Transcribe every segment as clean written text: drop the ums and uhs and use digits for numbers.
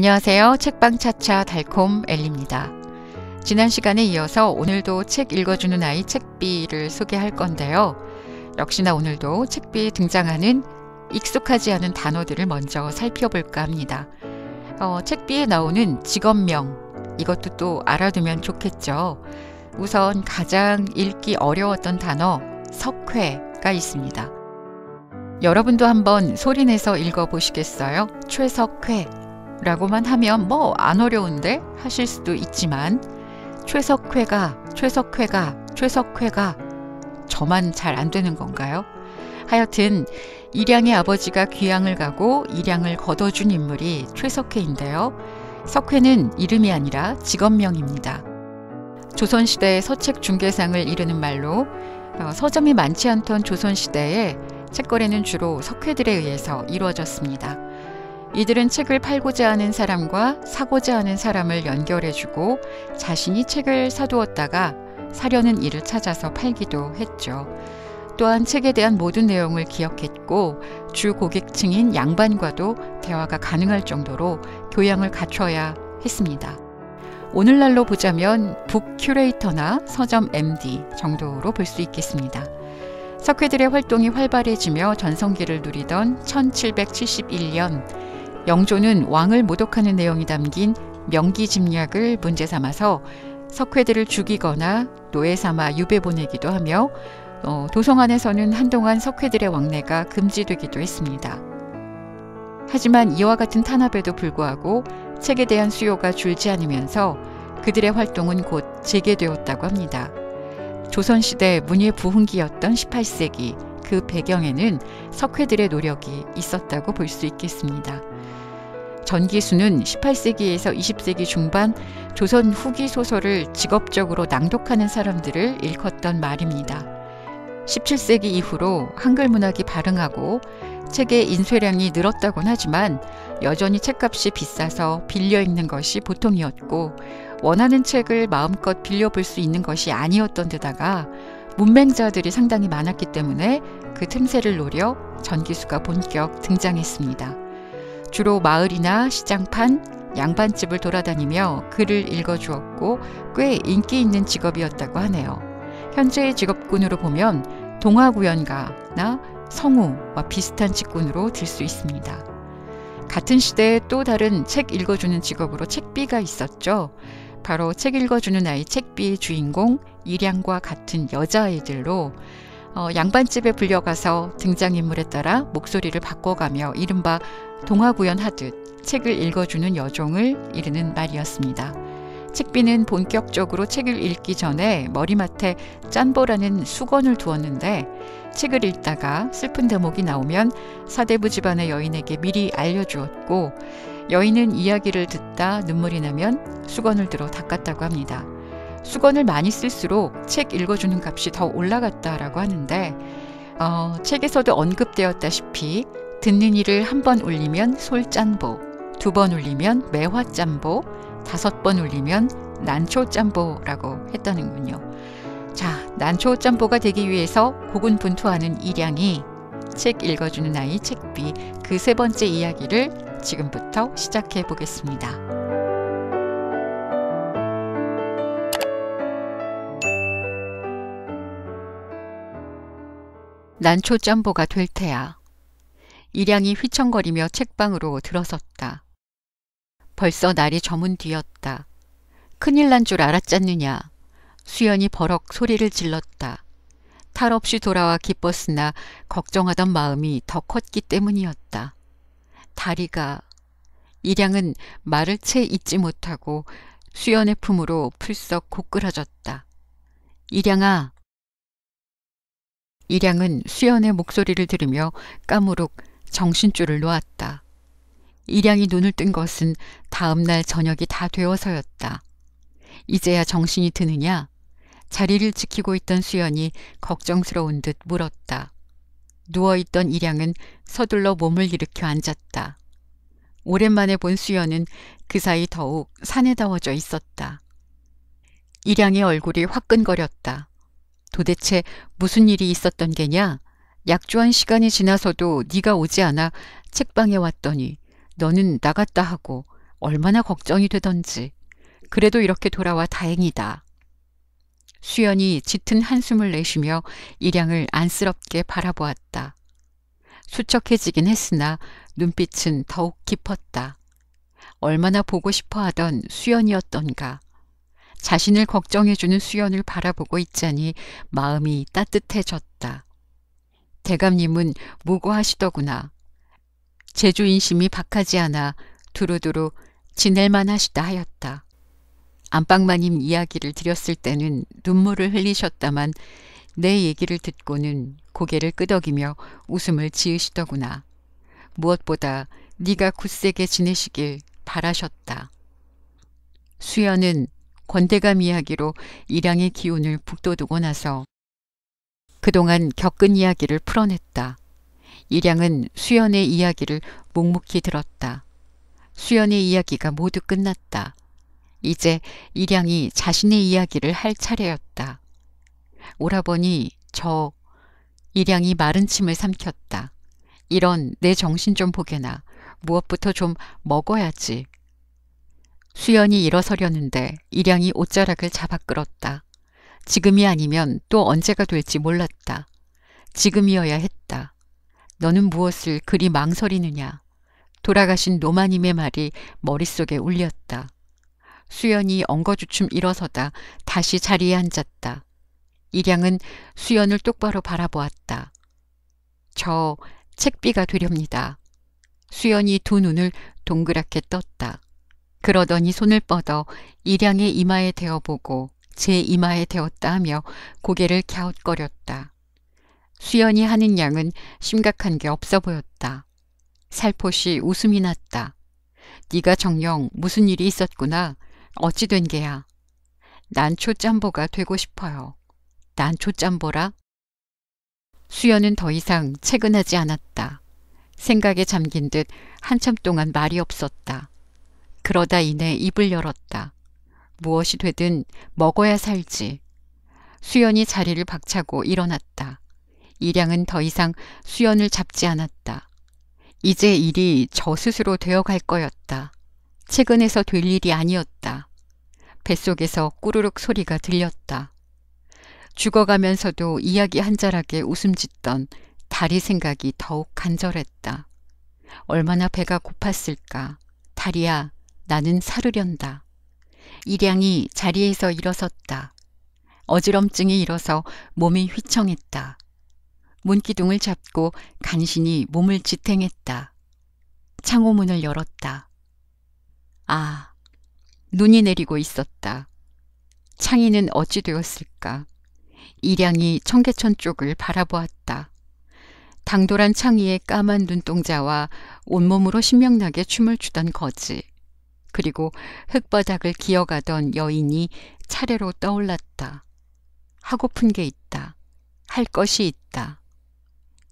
안녕하세요. 책방차차 달콤 엘리입니다. 지난 시간에 이어서 오늘도 책 읽어주는 아이 책비를 소개할 건데요. 역시나 오늘도 책비에 등장하는 익숙하지 않은 단어들을 먼저 살펴볼까 합니다. 책비에 나오는 직업명, 이것도 또 알아두면 좋겠죠. 우선 가장 읽기 어려웠던 단어 석회가 있습니다. 여러분도 한번 소리내서 읽어보시겠어요? 최석회 라고만 하면 뭐 안 어려운데 하실 수도 있지만 최석회가 저만 잘 안 되는 건가요? 하여튼 일양의 아버지가 귀양을 가고 일양을 거둬준 인물이 최석회인데요. 석회는 이름이 아니라 직업명입니다. 조선시대의 서책 중개상을 이르는 말로 서점이 많지 않던 조선시대에 책거래는 주로 석회들에 의해서 이루어졌습니다. 이들은 책을 팔고자 하는 사람과 사고자 하는 사람을 연결해주고 자신이 책을 사두었다가 사려는 이를 찾아서 팔기도 했죠. 또한 책에 대한 모든 내용을 기억했고 주 고객층인 양반과도 대화가 가능할 정도로 교양을 갖춰야 했습니다. 오늘날로 보자면 북 큐레이터나 서점 MD 정도로 볼 수 있겠습니다. 석회들의 활동이 활발해지며 전성기를 누리던 1771년 영조는 왕을 모독하는 내용이 담긴 명기집략을 문제 삼아서 석회들을 죽이거나 노예 삼아 유배 보내기도 하며 도성 안에서는 한동안 석회들의 왕래가 금지되기도 했습니다. 하지만 이와 같은 탄압에도 불구하고 책에 대한 수요가 줄지 않으면서 그들의 활동은 곧 재개되었다고 합니다. 조선시대 문예 부흥기였던 18세기, 그 배경에는 석회들의 노력이 있었다고 볼 수 있겠습니다. 전기수는 18세기에서 20세기 중반 조선 후기 소설을 직업적으로 낭독하는 사람들을 일컫던 말입니다. 17세기 이후로 한글 문학이 발흥하고 책의 인쇄량이 늘었다곤 하지만 여전히 책값이 비싸서 빌려 읽는 것이 보통이었고 원하는 책을 마음껏 빌려볼 수 있는 것이 아니었던 데다가 문맹자들이 상당히 많았기 때문에 그 틈새를 노려 전기수가 본격 등장했습니다. 주로 마을이나 시장판, 양반집을 돌아다니며 글을 읽어주었고 꽤 인기 있는 직업이었다고 하네요. 현재의 직업군으로 보면 동화구연가나 성우와 비슷한 직군으로 들 수 있습니다. 같은 시대에 또 다른 책 읽어주는 직업으로 책비가 있었죠. 바로 책 읽어주는 아이 책비의 주인공 일양과 같은 여자아이들로 양반집에 불려가서 등장인물에 따라 목소리를 바꿔가며 이른바 동화구연하듯 책을 읽어주는 여종을 이르는 말이었습니다. 책비는 본격적으로 책을 읽기 전에 머리맡에 짠보라는 수건을 두었는데 책을 읽다가 슬픈 대목이 나오면 사대부 집안의 여인에게 미리 알려주었고 여인은 이야기를 듣다 눈물이 나면 수건을 들어 닦았다고 합니다. 수건을 많이 쓸수록 책 읽어주는 값이 더 올라갔다라고 하는데 책에서도 언급되었다시피 듣는 이를 한 번 울리면 솔짠보, 2번 울리면 매화짠보, 5번 울리면 난초짠보라고 했다는군요. 자, 난초짠보가 되기 위해서 고군분투하는 일양이 책 읽어주는 아이 책비 그 세 번째 이야기를 지금부터 시작해 보겠습니다. 난초짬보가 될 테야. 일양이 휘청거리며 책방으로 들어섰다. 벌써 날이 저문 뒤였다. 큰일 난 줄 알았잖느냐. 수연이 버럭 소리를 질렀다. 탈 없이 돌아와 기뻤으나 걱정하던 마음이 더 컸기 때문이었다. 다리가... 일양은 말을 채 잇지 못하고 수연의 품으로 풀썩 고꾸라졌다. 일양아. 일양은 수연의 목소리를 들으며 까무룩 정신줄을 놓았다. 일양이 눈을 뜬 것은 다음 날 저녁이 다 되어서였다. 이제야 정신이 드느냐? 자리를 지키고 있던 수연이 걱정스러운 듯 물었다. 누워있던 일양은 서둘러 몸을 일으켜 앉았다. 오랜만에 본 수연은 그 사이 더욱 사내다워져 있었다. 일양의 얼굴이 화끈거렸다. 도대체 무슨 일이 있었던 게냐? 약주한 시간이 지나서도 네가 오지 않아 책방에 왔더니 너는 나갔다 하고 얼마나 걱정이 되던지. 그래도 이렇게 돌아와 다행이다. 수연이 짙은 한숨을 내쉬며 일양을 안쓰럽게 바라보았다. 수척해지긴 했으나 눈빛은 더욱 깊었다. 얼마나 보고 싶어 하던 수연이었던가. 자신을 걱정해주는 수연을 바라보고 있자니 마음이 따뜻해졌다. 대감님은 무고하시더구나. 제주 인심이 박하지 않아 두루두루 지낼만 하시다 하였다. 안방마님 이야기를 드렸을 때는 눈물을 흘리셨다만 내 얘기를 듣고는 고개를 끄덕이며 웃음을 지으시더구나. 무엇보다 네가 굳세게 지내시길 바라셨다. 수연은 권대감 이야기로 일양의 기운을 북돋우고 나서 그동안 겪은 이야기를 풀어냈다. 일양은 수연의 이야기를 묵묵히 들었다. 수연의 이야기가 모두 끝났다. 이제 일양이 자신의 이야기를 할 차례였다. 오라버니, 일양이 마른 침을 삼켰다. 이런 내 정신 좀 보게나. 무엇부터 좀 먹어야지. 수연이 일어서려는데 일양이 옷자락을 잡아 끌었다. 지금이 아니면 또 언제가 될지 몰랐다. 지금이어야 했다. 너는 무엇을 그리 망설이느냐. 돌아가신 노마님의 말이 머릿속에 울렸다. 수연이 엉거주춤 일어서다 다시 자리에 앉았다. 일양은 수연을 똑바로 바라보았다. 저 책비가 되렵니다. 수연이 두 눈을 동그랗게 떴다. 그러더니 손을 뻗어 일양의 이마에 대어보고 제 이마에 대었다 하며 고개를 갸웃거렸다. 수연이 하는 양은 심각한 게 없어 보였다. 살포시 웃음이 났다. 네가 정녕 무슨 일이 있었구나. 어찌 된 게야. 난초 짬보가 되고 싶어요. 난초 짬보라? 수연은 더 이상 채근하지 않았다. 생각에 잠긴 듯 한참 동안 말이 없었다. 그러다 이내 입을 열었다. 무엇이 되든 먹어야 살지. 수연이 자리를 박차고 일어났다. 일양은 더 이상 수연을 잡지 않았다. 이제 일이 저 스스로 되어갈 거였다. 최근에서 될 일이 아니었다. 뱃속에서 꾸르륵 소리가 들렸다. 죽어가면서도 이야기 한 자락에 웃음 짓던 다리 생각이 더욱 간절했다. 얼마나 배가 고팠을까. 다리야, 나는 사르련다. 일양이 자리에서 일어섰다. 어지럼증이 일어서 몸이 휘청했다. 문기둥을 잡고 간신히 몸을 지탱했다. 창호문을 열었다. 아, 눈이 내리고 있었다. 창이는 어찌 되었을까. 일양이 청계천 쪽을 바라보았다. 당돌한 창이의 까만 눈동자와 온몸으로 신명나게 춤을 추던 거지. 그리고 흙바닥을 기어가던 여인이 차례로 떠올랐다. 하고픈 게 있다. 할 것이 있다.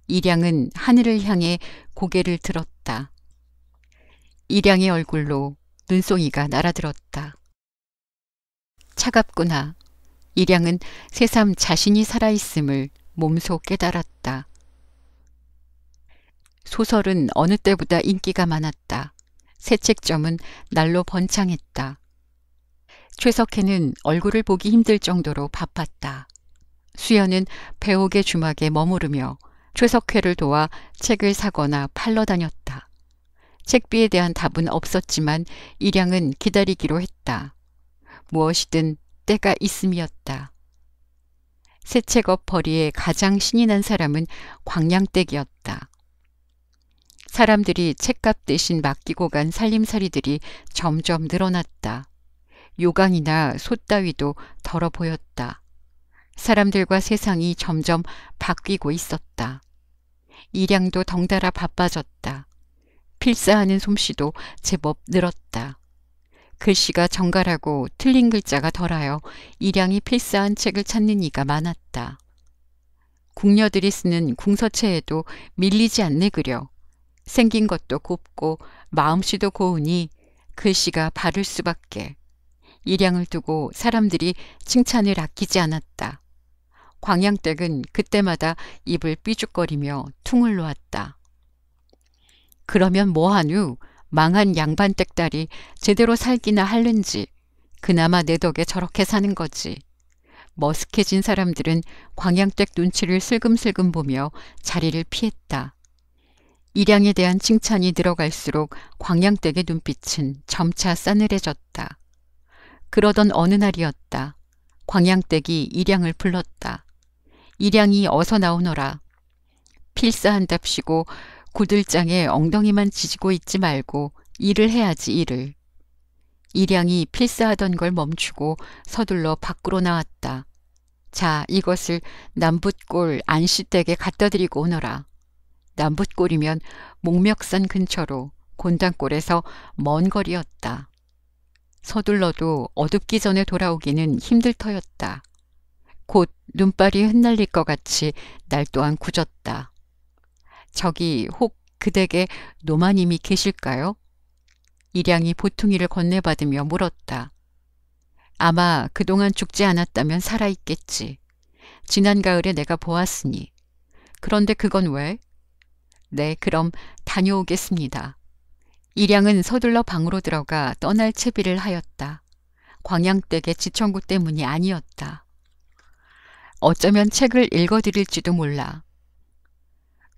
일양은 하늘을 향해 고개를 들었다. 일양의 얼굴로 눈송이가 날아들었다. 차갑구나. 일양은 새삼 자신이 살아있음을 몸소 깨달았다. 소설은 어느 때보다 인기가 많았다. 새 책점은 날로 번창했다. 최석혜는 얼굴을 보기 힘들 정도로 바빴다. 수연은 배옥의 주막에 머무르며 최석혜를 도와 책을 사거나 팔러 다녔다. 책비에 대한 답은 없었지만 일양은 기다리기로 했다. 무엇이든 때가 있음이었다. 새책업 벌이에 가장 신이 난 사람은 광양댁이었다. 사람들이 책값 대신 맡기고 간 살림살이들이 점점 늘어났다. 요강이나 솥 따위도 덜어 보였다. 사람들과 세상이 점점 바뀌고 있었다. 일양도 덩달아 바빠졌다. 필사하는 솜씨도 제법 늘었다. 글씨가 정갈하고 틀린 글자가 덜하여 일양이 필사한 책을 찾는 이가 많았다. 궁녀들이 쓰는 궁서체에도 밀리지 않네 그려. 생긴 것도 곱고 마음씨도 고우니 글씨가 바를 수밖에. 일양을 두고 사람들이 칭찬을 아끼지 않았다. 광양댁은 그때마다 입을 삐죽거리며 퉁을 놓았다. 그러면 뭐하누? 망한 양반댁딸이 제대로 살기나 할는지 그나마 내 덕에 저렇게 사는 거지. 머쓱해진 사람들은 광양댁 눈치를 슬금슬금 보며 자리를 피했다. 일양에 대한 칭찬이 늘어갈수록 광양댁의 눈빛은 점차 싸늘해졌다. 그러던 어느 날이었다. 광양댁이 일양을 불렀다. 일양이 어서 나오너라. 필사한답시고 구들장에 엉덩이만 지지고 있지 말고 일을 해야지 일을. 일양이 필사하던 걸 멈추고 서둘러 밖으로 나왔다. 자, 이것을 남붓골 안씨댁에 갖다 드리고 오너라. 남붓골이면 목멱산 근처로 곤단골에서 먼 거리였다. 서둘러도 어둡기 전에 돌아오기는 힘들 터였다. 곧 눈발이 흩날릴 것 같이 날 또한 굳었다. 저기 혹 그 댁에 노마님이 계실까요? 일양이 보퉁이를 건네받으며 물었다. 아마 그동안 죽지 않았다면 살아있겠지. 지난 가을에 내가 보았으니. 그런데 그건 왜? 네, 그럼 다녀오겠습니다. 일양은 서둘러 방으로 들어가 떠날 채비를 하였다. 광양댁의 지청구 때문이 아니었다. 어쩌면 책을 읽어드릴지도 몰라.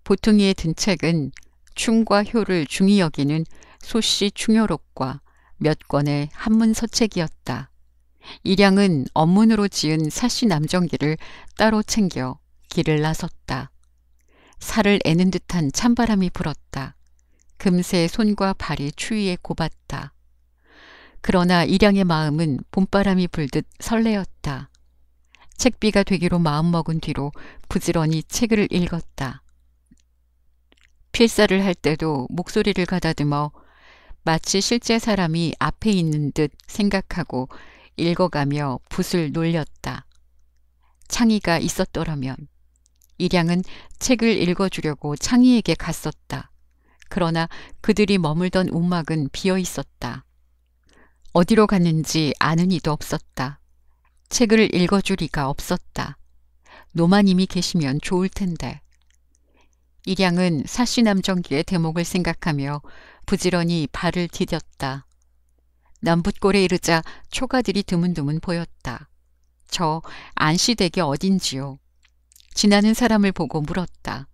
보퉁이에 든 책은 충과 효를 중히 여기는 소씨 충효록과 몇 권의 한문서책이었다. 일양은 언문으로 지은 사씨 남정기를 따로 챙겨 길을 나섰다. 살을 애는 듯한 찬바람이 불었다. 금세 손과 발이 추위에 곱았다. 그러나 일양의 마음은 봄바람이 불듯 설레었다. 책비가 되기로 마음먹은 뒤로 부지런히 책을 읽었다. 필사를 할 때도 목소리를 가다듬어 마치 실제 사람이 앞에 있는 듯 생각하고 읽어가며 붓을 놀렸다. 창의가 있었더라면. 일양은 책을 읽어주려고 창의에게 갔었다. 그러나 그들이 머물던 움막은 비어 있었다. 어디로 갔는지 아는 이도 없었다. 책을 읽어줄 리가 없었다. 노마님이 계시면 좋을 텐데. 일양은 사씨남정기의 대목을 생각하며 부지런히 발을 디뎠다. 남붓골에 이르자 초가들이 드문드문 보였다. 저 안씨댁이 어딘지요? 지나는 사람을 보고 물었다.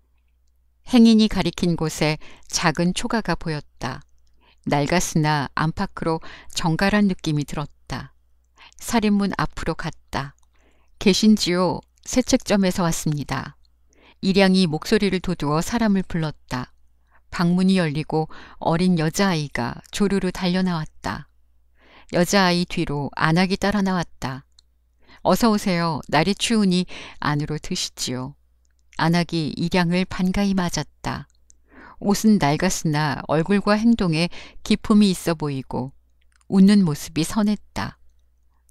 행인이 가리킨 곳에 작은 초가가 보였다. 낡았으나 안팎으로 정갈한 느낌이 들었다. 살인문 앞으로 갔다. 계신지요? 새 책점에서 왔습니다. 일양이 목소리를 도두어 사람을 불렀다. 방문이 열리고 어린 여자아이가 조르르 달려나왔다. 여자아이 뒤로 안악이 따라 나왔다. 어서 오세요. 날이 추우니 안으로 드시지요. 안악이 일양을 반가이 맞았다. 옷은 낡았으나 얼굴과 행동에 기품이 있어 보이고 웃는 모습이 선했다.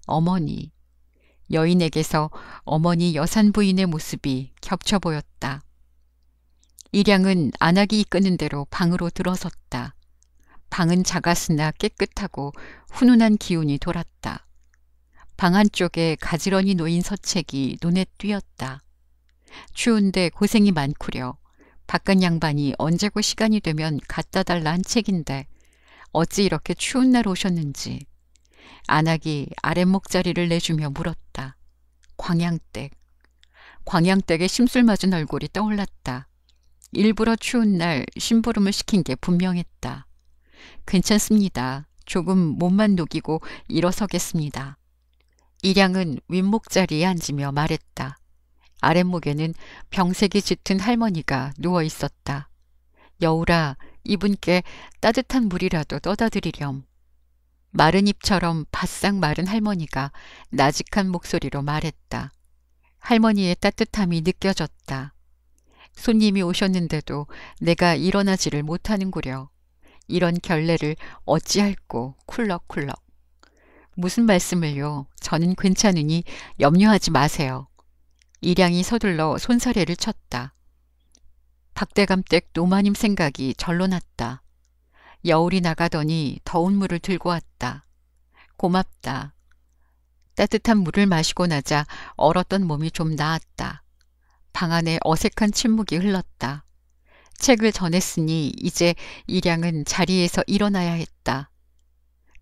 어머니. 여인에게서 어머니 여산 부인의 모습이 겹쳐 보였다. 일양은 안악이 이끄는 대로 방으로 들어섰다. 방은 작았으나 깨끗하고 훈훈한 기운이 돌았다. 방 한쪽에 가지런히 놓인 서책이 눈에 띄었다. 추운데 고생이 많구려. 바깥 양반이 언제고 시간이 되면 갖다 달라 한 책인데 어찌 이렇게 추운 날 오셨는지. 안악이 아랫목자리를 내주며 물었다. 광양댁. 광양댁의 심술맞은 얼굴이 떠올랐다. 일부러 추운 날 심부름을 시킨 게 분명했다. 괜찮습니다. 조금 몸만 녹이고 일어서겠습니다. 일양은 윗목자리에 앉으며 말했다. 아랫목에는 병색이 짙은 할머니가 누워 있었다. 여우라, 이분께 따뜻한 물이라도 떠다 드리렴. 마른 잎처럼 바싹 마른 할머니가 나직한 목소리로 말했다. 할머니의 따뜻함이 느껴졌다. 손님이 오셨는데도 내가 일어나지를 못하는구려. 이런 결례를 어찌할꼬 쿨럭쿨럭. 무슨 말씀을요. 저는 괜찮으니 염려하지 마세요. 일양이 서둘러 손사래를 쳤다. 박대감댁 노마님 생각이 절로 났다. 여울이 나가더니 더운 물을 들고 왔다. 고맙다. 따뜻한 물을 마시고 나자 얼었던 몸이 좀 나았다. 방 안에 어색한 침묵이 흘렀다. 책을 전했으니 이제 일양은 자리에서 일어나야 했다.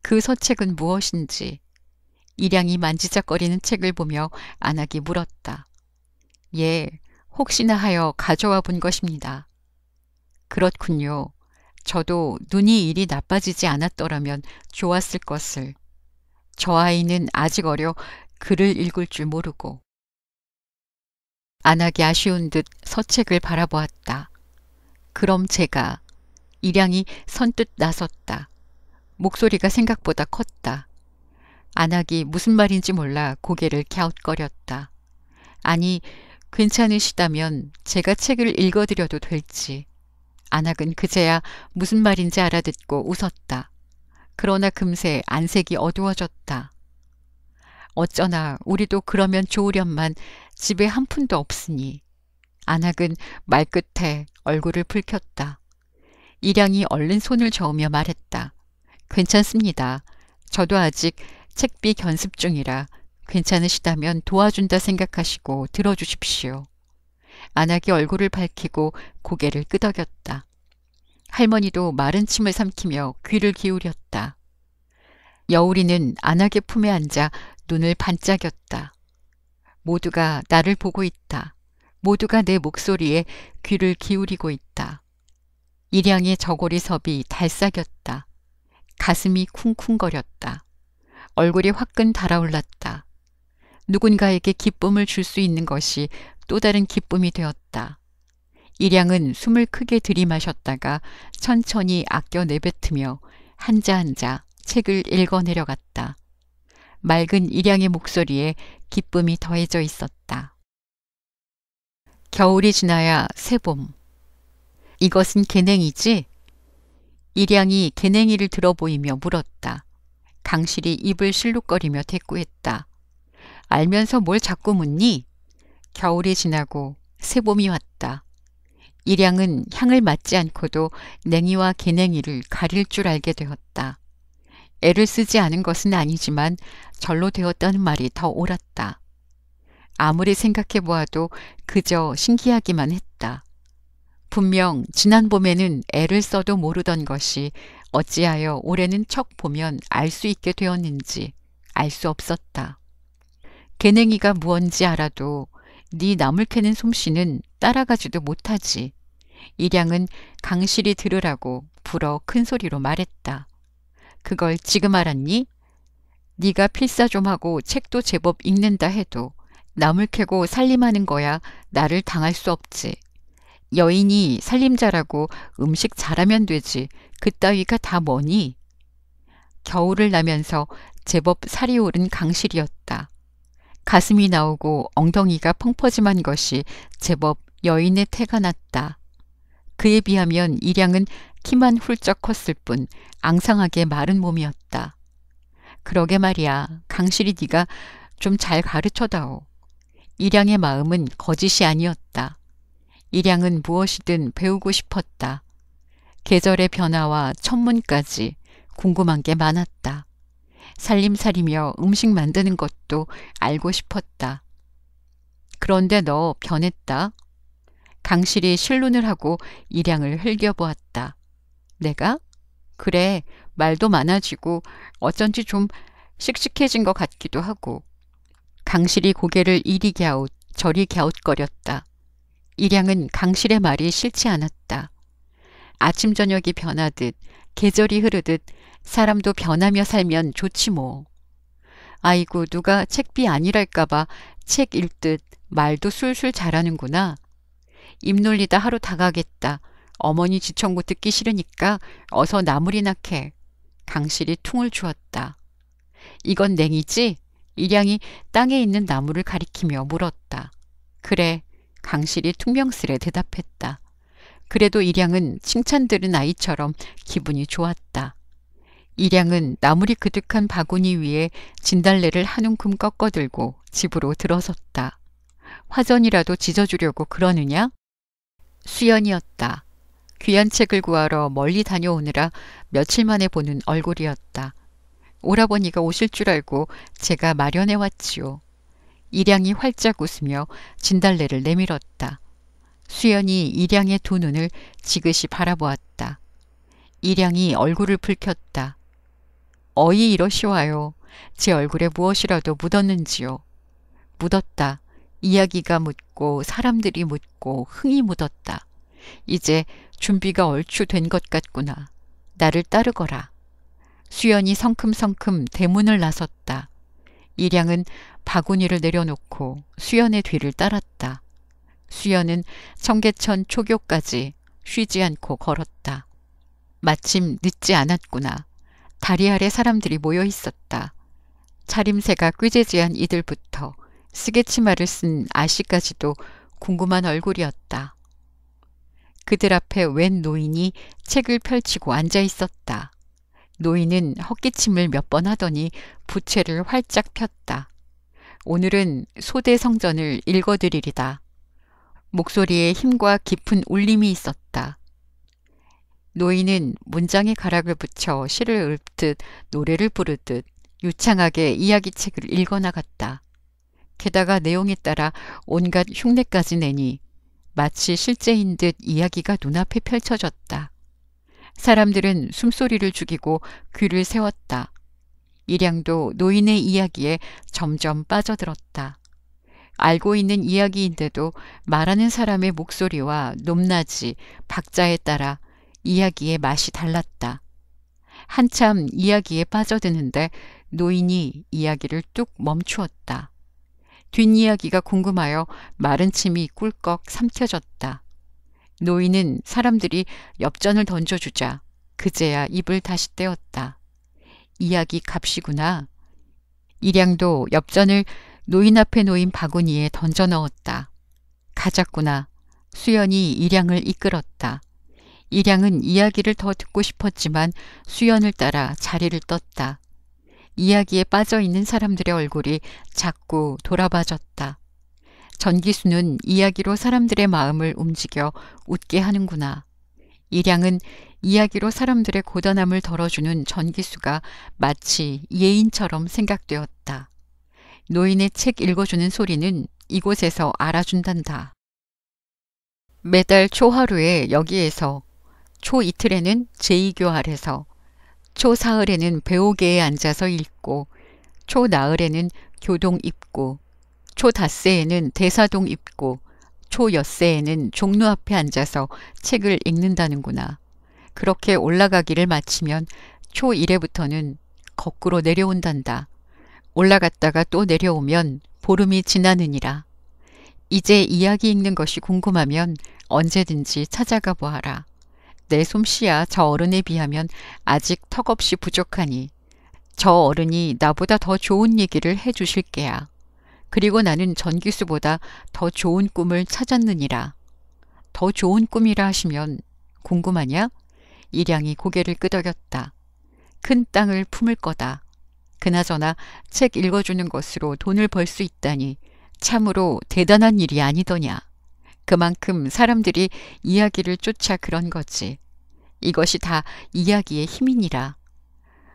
그 서책은 무엇인지 일양이 만지작거리는 책을 보며 안학이 물었다. 예, 혹시나 하여 가져와 본 것입니다. 그렇군요. 저도 눈이 이리 나빠지지 않았더라면 좋았을 것을. 저 아이는 아직 어려 글을 읽을 줄 모르고. 안학이 아쉬운 듯 서책을 바라보았다. 그럼 제가. 일양이 선뜻 나섰다. 목소리가 생각보다 컸다. 안학이 무슨 말인지 몰라 고개를 갸웃거렸다. 아니, 괜찮으시다면 제가 책을 읽어드려도 될지. 안학은 그제야 무슨 말인지 알아듣고 웃었다. 그러나 금세 안색이 어두워졌다. 어쩌나 우리도 그러면 좋으련만 집에 한 푼도 없으니. 안학은 말끝에 얼굴을 붉혔다. 일양이 얼른 손을 저으며 말했다. 괜찮습니다. 저도 아직 책비 견습 중이라 괜찮으시다면 도와준다 생각하시고 들어주십시오. 안학이 얼굴을 밝히고 고개를 끄덕였다. 할머니도 마른 침을 삼키며 귀를 기울였다. 여울이는 안학의 품에 앉아 눈을 반짝였다. 모두가 나를 보고 있다. 모두가 내 목소리에 귀를 기울이고 있다. 일양의 저고리섭이 달싹였다. 가슴이 쿵쿵거렸다. 얼굴이 화끈 달아올랐다. 누군가에게 기쁨을 줄 수 있는 것이 또 다른 기쁨이 되었다. 일양은 숨을 크게 들이마셨다가 천천히 아껴 내뱉으며 한자 한자 책을 읽어내려갔다. 맑은 일양의 목소리에 기쁨이 더해져 있었다. 겨울이 지나야 새봄. 이것은 개냉이지? 일양이 개냉이를 들어보이며 물었다. 강실이 입을 실룩거리며 대꾸했다. 알면서 뭘 자꾸 묻니? 겨울이 지나고 새봄이 왔다. 일양은 향을 맡지 않고도 냉이와 개냉이를 가릴 줄 알게 되었다. 애를 쓰지 않은 것은 아니지만 절로 되었다는 말이 더 옳았다. 아무리 생각해 보아도 그저 신기하기만 했다. 분명 지난 봄에는 애를 써도 모르던 것이 어찌하여 올해는 척 보면 알 수 있게 되었는지 알 수 없었다. 개냉이가 무언지 알아도 네 나물 캐는 솜씨는 따라가지도 못하지. 일양은 강실이 들으라고 불어 큰 소리로 말했다. 그걸 지금 알았니? 네가 필사 좀 하고 책도 제법 읽는다 해도 나물 캐고 살림하는 거야 나를 당할 수 없지. 여인이 살림 잘하고 음식 잘하면 되지. 그따위가 다 뭐니? 겨울을 나면서 제법 살이 오른 강실이었다. 가슴이 나오고 엉덩이가 펑퍼짐한 것이 제법 여인의 태가 났다. 그에 비하면 일양은 키만 훌쩍 컸을 뿐 앙상하게 마른 몸이었다. 그러게 말이야. 강실이 네가 좀 잘 가르쳐다오. 일양의 마음은 거짓이 아니었다. 일양은 무엇이든 배우고 싶었다. 계절의 변화와 천문까지 궁금한 게 많았다. 살림살이며 음식 만드는 것도 알고 싶었다. 그런데 너 변했다. 강실이 실눈을 하고 일양을 흘겨보았다. 내가? 그래, 말도 많아지고 어쩐지 좀 씩씩해진 것 같기도 하고. 강실이 고개를 이리 갸웃 저리 갸웃거렸다. 일양은 강실의 말이 싫지 않았다. 아침 저녁이 변하듯 계절이 흐르듯 사람도 변하며 살면 좋지 뭐. 아이고 누가 책비 아니랄까봐 책 읽듯 말도 술술 잘하는구나. 입 놀리다 하루 다 가겠다. 어머니 지청구 듣기 싫으니까 어서 나물이나 캐. 강실이 퉁을 주었다. 이건 냉이지? 일양이 땅에 있는 나무를 가리키며 물었다. 그래. 강실이 퉁명스레 대답했다. 그래도 일양은 칭찬 들은 아이처럼 기분이 좋았다. 일양은 나물이 그득한 바구니 위에 진달래를 한 움큼 꺾어들고 집으로 들어섰다. 화전이라도 찢어주려고 그러느냐? 수연이었다. 귀한 책을 구하러 멀리 다녀오느라 며칠 만에 보는 얼굴이었다. 오라버니가 오실 줄 알고 제가 마련해 왔지요. 일양이 활짝 웃으며 진달래를 내밀었다. 수연이 일양의 두 눈을 지그시 바라보았다. 일양이 얼굴을 붉혔다. 어이 이러시와요. 제 얼굴에 무엇이라도 묻었는지요. 묻었다. 이야기가 묻고 사람들이 묻고 흥이 묻었다. 이제 준비가 얼추 된 것 같구나. 나를 따르거라. 수연이 성큼성큼 대문을 나섰다. 일양은 바구니를 내려놓고 수연의 뒤를 따랐다. 수연은 청계천 초교까지 쉬지 않고 걸었다. 마침 늦지 않았구나. 다리 아래 사람들이 모여 있었다. 차림새가 꾀재재한 이들부터 쓰개치마를 쓴 아씨까지도 궁금한 얼굴이었다. 그들 앞에 웬 노인이 책을 펼치고 앉아 있었다. 노인은 헛기침을 몇 번 하더니 부채를 활짝 폈다. 오늘은 소대성전을 읽어드리리다. 목소리에 힘과 깊은 울림이 있었다. 노인은 문장에 가락을 붙여 시를 읊듯 노래를 부르듯 유창하게 이야기책을 읽어나갔다. 게다가 내용에 따라 온갖 흉내까지 내니 마치 실제인 듯 이야기가 눈앞에 펼쳐졌다. 사람들은 숨소리를 죽이고 귀를 세웠다. 일양도 노인의 이야기에 점점 빠져들었다. 알고 있는 이야기인데도 말하는 사람의 목소리와 높낮이, 박자에 따라 이야기의 맛이 달랐다. 한참 이야기에 빠져드는데 노인이 이야기를 뚝 멈추었다. 뒷이야기가 궁금하여 마른 침이 꿀꺽 삼켜졌다. 노인은 사람들이 엽전을 던져주자 그제야 입을 다시 떼었다. 이야기 값이구나. 일양도 엽전을 노인 앞에 놓인 바구니에 던져 넣었다. 가졌구나. 수연이 일양을 이끌었다. 일양은 이야기를 더 듣고 싶었지만 수연을 따라 자리를 떴다. 이야기에 빠져있는 사람들의 얼굴이 자꾸 돌아봐졌다. 전기수는 이야기로 사람들의 마음을 움직여 웃게 하는구나. 일양은 이야기로 사람들의 고단함을 덜어주는 전기수가 마치 예인처럼 생각되었다. 노인의 책 읽어주는 소리는 이곳에서 알아준단다. 매달 초하루에 여기에서, 초이틀에는 제2교할에서, 초사흘에는 배옥계에 앉아서 읽고, 초나흘에는 교동 입구, 초닷새에는 대사동 입구, 초엿새에는 종로 앞에 앉아서 책을 읽는다는구나. 그렇게 올라가기를 마치면 초1회부터는 거꾸로 내려온단다. 올라갔다가 또 내려오면 보름이 지나느니라. 이제 이야기 읽는 것이 궁금하면 언제든지 찾아가 보아라. 내 솜씨야 저 어른에 비하면 아직 턱없이 부족하니 저 어른이 나보다 더 좋은 얘기를 해주실 게야. 그리고 나는 전기수보다 더 좋은 꿈을 찾았느니라. 더 좋은 꿈이라 하시면 궁금하냐? 일양이 고개를 끄덕였다. 큰 땅을 품을 거다. 그나저나 책 읽어주는 것으로 돈을 벌 수 있다니 참으로 대단한 일이 아니더냐. 그만큼 사람들이 이야기를 쫓아 그런 거지. 이것이 다 이야기의 힘이니라.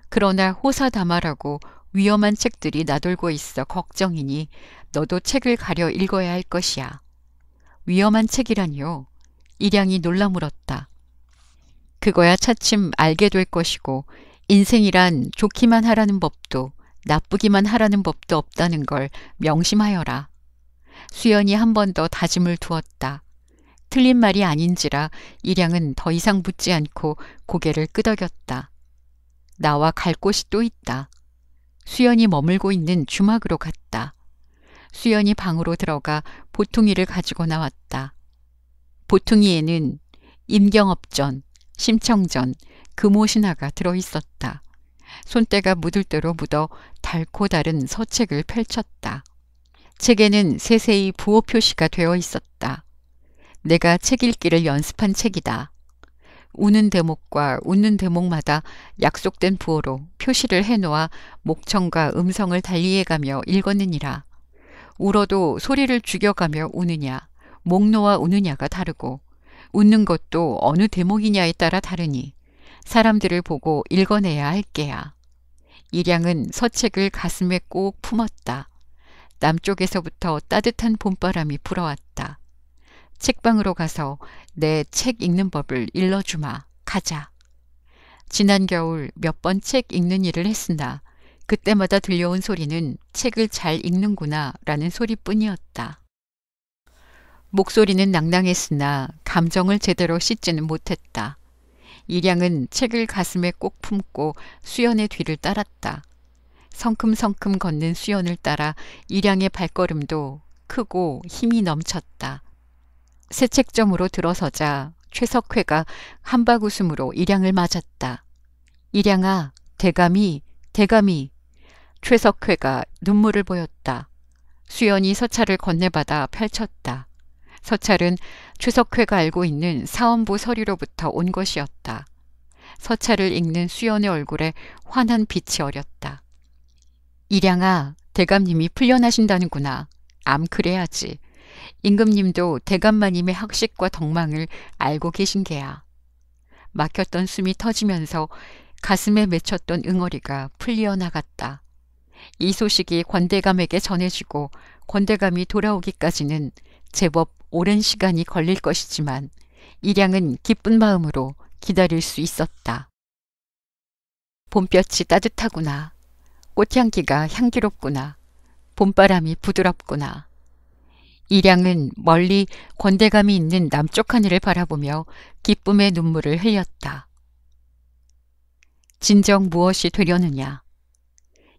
그러나 호사다마라고 위험한 책들이 나돌고 있어 걱정이니 너도 책을 가려 읽어야 할 것이야. 위험한 책이라니요? 일양이 놀라 물었다. 그거야 차츰 알게 될 것이고 인생이란 좋기만 하라는 법도 나쁘기만 하라는 법도 없다는 걸 명심하여라. 수연이 한 번 더 다짐을 두었다. 틀린 말이 아닌지라 일양은 더 이상 묻지 않고 고개를 끄덕였다. 나와 갈 곳이 또 있다. 수연이 머물고 있는 주막으로 갔다. 수연이 방으로 들어가 보퉁이를 가지고 나왔다. 보퉁이에는 임경업전, 심청전, 금오신화가 들어있었다. 손때가 묻을 대로 묻어 닳고 다른 서책을 펼쳤다. 책에는 세세히 부호 표시가 되어 있었다. 내가 책 읽기를 연습한 책이다. 우는 대목과 웃는 대목마다 약속된 부호로 표시를 해놓아 목청과 음성을 달리해가며 읽었느니라. 울어도 소리를 죽여가며 우느냐, 목 놓아 우느냐가 다르고 웃는 것도 어느 대목이냐에 따라 다르니 사람들을 보고 읽어내야 할 게야. 일양은 서책을 가슴에 꼭 품었다. 남쪽에서부터 따뜻한 봄바람이 불어왔다. 책방으로 가서 내 책 읽는 법을 일러주마. 가자. 지난 겨울 몇 번 책 읽는 일을 했으나 그때마다 들려온 소리는 책을 잘 읽는구나 라는 소리뿐이었다. 목소리는 낭낭했으나 감정을 제대로 씻지는 못했다. 일양은 책을 가슴에 꼭 품고 수연의 뒤를 따랐다. 성큼성큼 걷는 수연을 따라 일양의 발걸음도 크고 힘이 넘쳤다. 새 책점으로 들어서자 최석회가 한박 웃음으로 일양을 맞았다. 일양아, 대감이. 최석회가 눈물을 보였다. 수연이 서찰을 건네받아 펼쳤다. 서찰은 최석회가 알고 있는 사원부 서류로부터 온 것이었다. 서찰을 읽는 수연의 얼굴에 환한 빛이 어렸다. 일양아, 대감님이 풀려나신다는구나. 그래야지. 임금님도 대감마님의 학식과 덕망을 알고 계신 게야. 막혔던 숨이 터지면서 가슴에 맺혔던 응어리가 풀려 나갔다. 이 소식이 권대감에게 전해지고 권대감이 돌아오기까지는 제법 오랜 시간이 걸릴 것이지만 일양은 기쁜 마음으로 기다릴 수 있었다. 봄볕이 따뜻하구나. 꽃향기가 향기롭구나. 봄바람이 부드럽구나. 일양은 멀리 권대감이 있는 남쪽 하늘을 바라보며 기쁨의 눈물을 흘렸다. 진정 무엇이 되려느냐.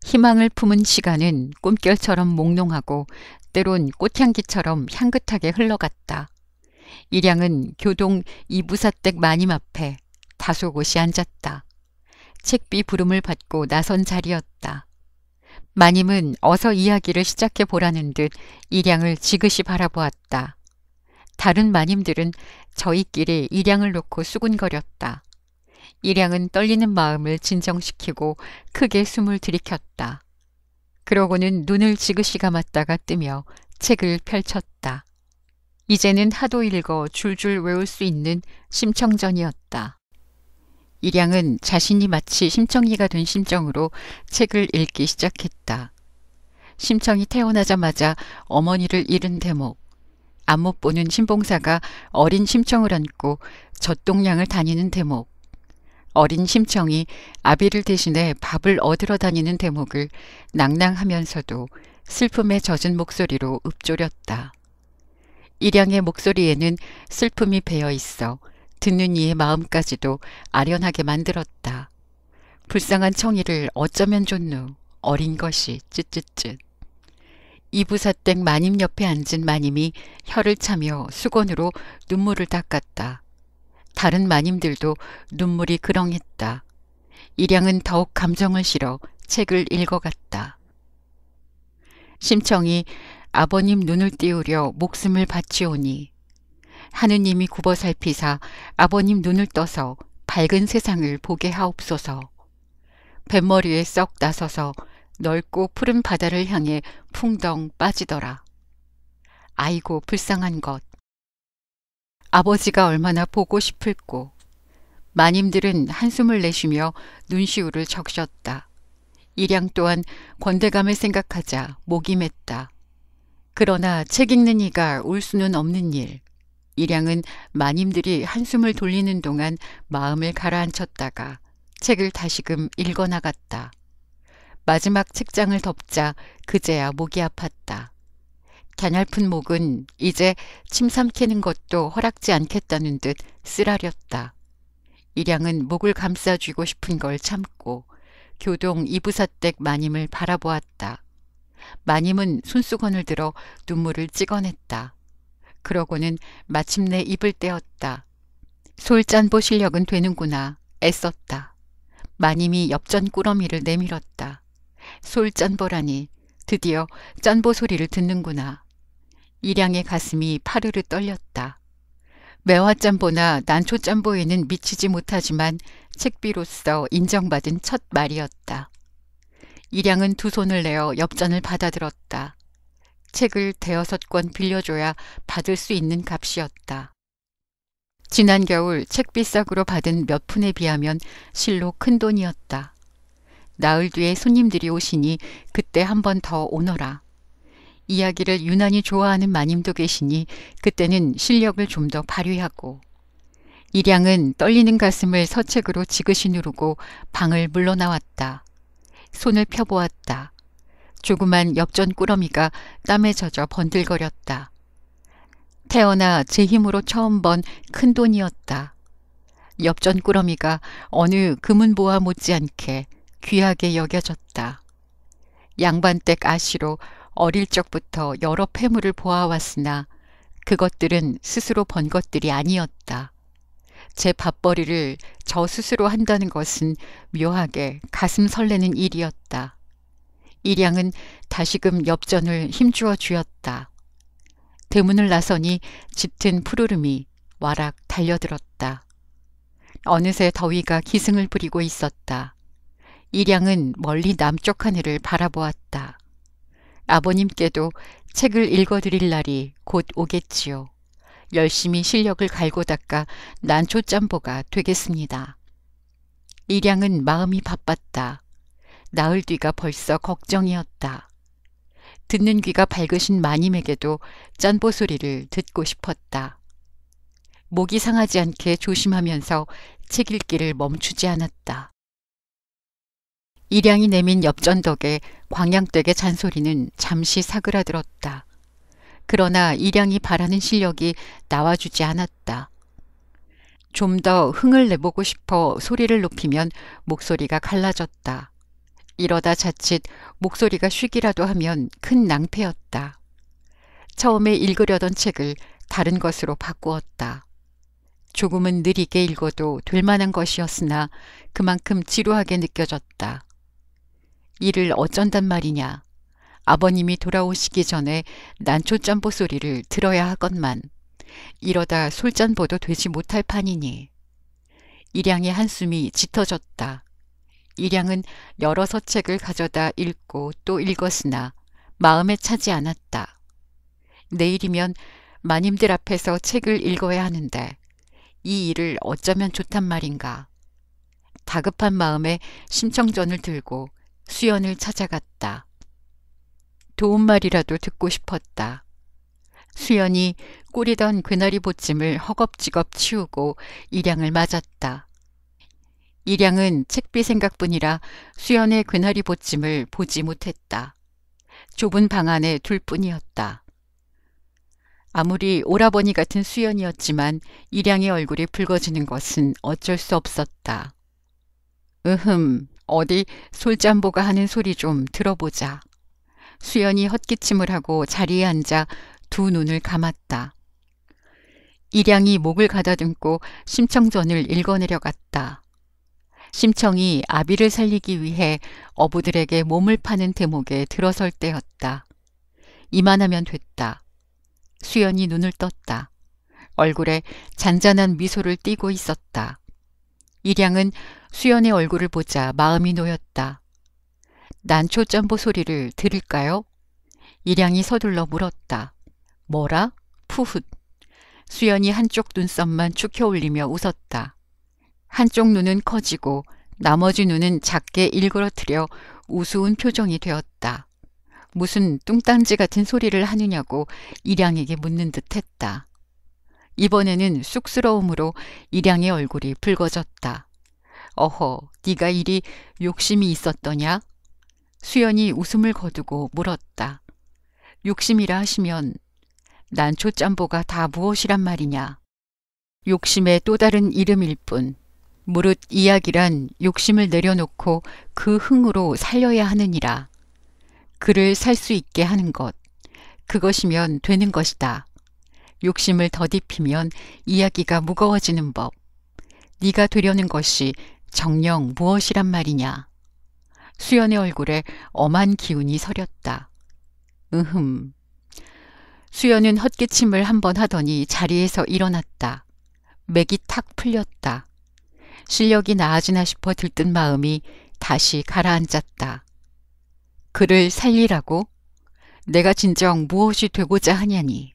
희망을 품은 시간은 꿈결처럼 몽롱하고 때론 꽃향기처럼 향긋하게 흘러갔다. 일양은 교동 이부사댁 마님 앞에 다소곳이 앉았다. 책비 부름을 받고 나선 자리였다. 마님은 어서 이야기를 시작해 보라는 듯 일양을 지그시 바라보았다. 다른 마님들은 저희끼리 일양을 놓고 수군거렸다. 일양은 떨리는 마음을 진정시키고 크게 숨을 들이켰다. 그러고는 눈을 지그시 감았다가 뜨며 책을 펼쳤다. 이제는 하도 읽어 줄줄 외울 수 있는 심청전이었다. 일양은 자신이 마치 심청이가 된 심정으로 책을 읽기 시작했다. 심청이 태어나자마자 어머니를 잃은 대목, 안못 보는 신봉사가 어린 심청을 안고 젖동량을 다니는 대목, 어린 심청이 아비를 대신해 밥을 얻으러 다니는 대목을 낭낭하면서도 슬픔에 젖은 목소리로 읊조렸다. 일양의 목소리에는 슬픔이 배어 있어 듣는 이의 마음까지도 아련하게 만들었다. 불쌍한 청이를 어쩌면 좋누. 어린 것이 쯧쯧쯧. 이부사댁 마님 옆에 앉은 마님이 혀를 차며 수건으로 눈물을 닦았다. 다른 마님들도 눈물이 그렁했다. 일양은 더욱 감정을 실어 책을 읽어갔다. 심청이 아버님 눈을 띄우려 목숨을 바치오니 하느님이 굽어 살피사 아버님 눈을 떠서 밝은 세상을 보게 하옵소서. 뱃머리에 썩 나서서 넓고 푸른 바다를 향해 풍덩 빠지더라. 아이고 불쌍한 것. 아버지가 얼마나 보고 싶을꼬. 마님들은 한숨을 내쉬며 눈시울을 적셨다. 일양 또한 권대감을 생각하자 목이 맸다. 그러나 책 읽는 이가 울 수는 없는 일. 일양은 마님들이 한숨을 돌리는 동안 마음을 가라앉혔다가 책을 다시금 읽어나갔다. 마지막 책장을 덮자 그제야 목이 아팠다. 갸냘픈 목은 이제 침 삼키는 것도 허락지 않겠다는 듯 쓰라렸다. 일양은 목을 감싸쥐고 싶은 걸 참고 교동 이부사댁 마님을 바라보았다. 마님은 손수건을 들어 눈물을 찍어냈다. 그러고는 마침내 입을 떼었다. 솔짠보 실력은 되는구나. 애썼다. 마님이 엽전 꾸러미를 내밀었다. 솔짠보라니 드디어 짠보 소리를 듣는구나. 일양의 가슴이 파르르 떨렸다. 매화짠보나 난초짠보에는 미치지 못하지만 책비로서 인정받은 첫 말이었다. 일양은 두 손을 내어 엽전을 받아들었다. 책을 대여섯 권 빌려줘야 받을 수 있는 값이었다. 지난 겨울 책비싸구로 받은 몇 푼에 비하면 실로 큰 돈이었다. 나흘 뒤에 손님들이 오시니 그때 한 번 더 오너라. 이야기를 유난히 좋아하는 마님도 계시니 그때는 실력을 좀 더 발휘하고. 일양은 떨리는 가슴을 서책으로 지그시 누르고 방을 물러나왔다. 손을 펴보았다. 조그만 엽전 꾸러미가 땀에 젖어 번들거렸다. 태어나 제 힘으로 처음 번 큰돈이었다. 엽전 꾸러미가 어느 금은보화 못지않게 귀하게 여겨졌다. 양반댁 아씨로 어릴 적부터 여러 폐물을 보아왔으나 그것들은 스스로 번 것들이 아니었다. 제 밥벌이를 저 스스로 한다는 것은 묘하게 가슴 설레는 일이었다. 일양은 다시금 엽전을 힘주어 쥐었다. 대문을 나서니 짙은 푸르름이 와락 달려들었다. 어느새 더위가 기승을 부리고 있었다. 일양은 멀리 남쪽 하늘을 바라보았다. 아버님께도 책을 읽어드릴 날이 곧 오겠지요. 열심히 실력을 갈고 닦아 난초짬보가 되겠습니다. 일양은 마음이 바빴다. 나흘 뒤가 벌써 걱정이었다. 듣는 귀가 밝으신 마님에게도 짠보 소리를 듣고 싶었다. 목이 상하지 않게 조심하면서 책 읽기를 멈추지 않았다. 일양이 내민 엽전 덕에 광양댁의 잔소리는 잠시 사그라들었다. 그러나 일양이 바라는 실력이 나와주지 않았다. 좀 더 흥을 내보고 싶어 소리를 높이면 목소리가 갈라졌다. 이러다 자칫 목소리가 쉬기라도 하면 큰 낭패였다. 처음에 읽으려던 책을 다른 것으로 바꾸었다. 조금은 느리게 읽어도 될 만한 것이었으나 그만큼 지루하게 느껴졌다. 이를 어쩐단 말이냐. 아버님이 돌아오시기 전에 난초짬보 소리를 들어야 하건만 이러다 솔짬보도 되지 못할 판이니. 일양의 한숨이 짙어졌다. 일양은 여러 서책을 가져다 읽고 또 읽었으나 마음에 차지 않았다. 내일이면 마님들 앞에서 책을 읽어야 하는데 이 일을 어쩌면 좋단 말인가. 다급한 마음에 심청전을 들고 수연을 찾아갔다. 도움말이라도 듣고 싶었다. 수연이 꾸리던 괴나리 보찜을 허겁지겁 치우고 일양을 맞았다. 일양은 책비 생각뿐이라 수연의 괴나리 보찜을 보지 못했다. 좁은 방 안에 둘 뿐이었다. 아무리 오라버니 같은 수연이었지만 일양의 얼굴이 붉어지는 것은 어쩔 수 없었다. 어디 솔짬보가 하는 소리 좀 들어보자. 수연이 헛기침을 하고 자리에 앉아 두 눈을 감았다. 일양이 목을 가다듬고 심청전을 읽어내려갔다. 심청이 아비를 살리기 위해 어부들에게 몸을 파는 대목에 들어설 때였다. 이만하면 됐다. 수연이 눈을 떴다. 얼굴에 잔잔한 미소를 띠고 있었다. 일양은 수연의 얼굴을 보자 마음이 놓였다. 난초짬보 소리를 들을까요? 일양이 서둘러 물었다. 뭐라? 푸훗. 수연이 한쪽 눈썹만 축혀 올리며 웃었다. 한쪽 눈은 커지고 나머지 눈은 작게 일그러뜨려 우스운 표정이 되었다. 무슨 뚱딴지 같은 소리를 하느냐고 일양에게 묻는 듯 했다. 이번에는 쑥스러움으로 일양의 얼굴이 붉어졌다. 어허, 네가 이리 욕심이 있었더냐? 수연이 웃음을 거두고 물었다. 욕심이라 하시면 난초짬보가 다 무엇이란 말이냐? 욕심의 또 다른 이름일 뿐. 무릇 이야기란 욕심을 내려놓고 그 흥으로 살려야 하느니라. 그를 살 수 있게 하는 것. 그것이면 되는 것이다. 욕심을 더딥히면 이야기가 무거워지는 법. 네가 되려는 것이 정녕 무엇이란 말이냐. 수연의 얼굴에 엄한 기운이 서렸다. 수연은 헛기침을 한번 하더니 자리에서 일어났다. 맥이 탁 풀렸다. 실력이 나아지나 싶어 들뜬 마음이 다시 가라앉았다. 그를 살리라고? 내가 진정 무엇이 되고자 하냐니.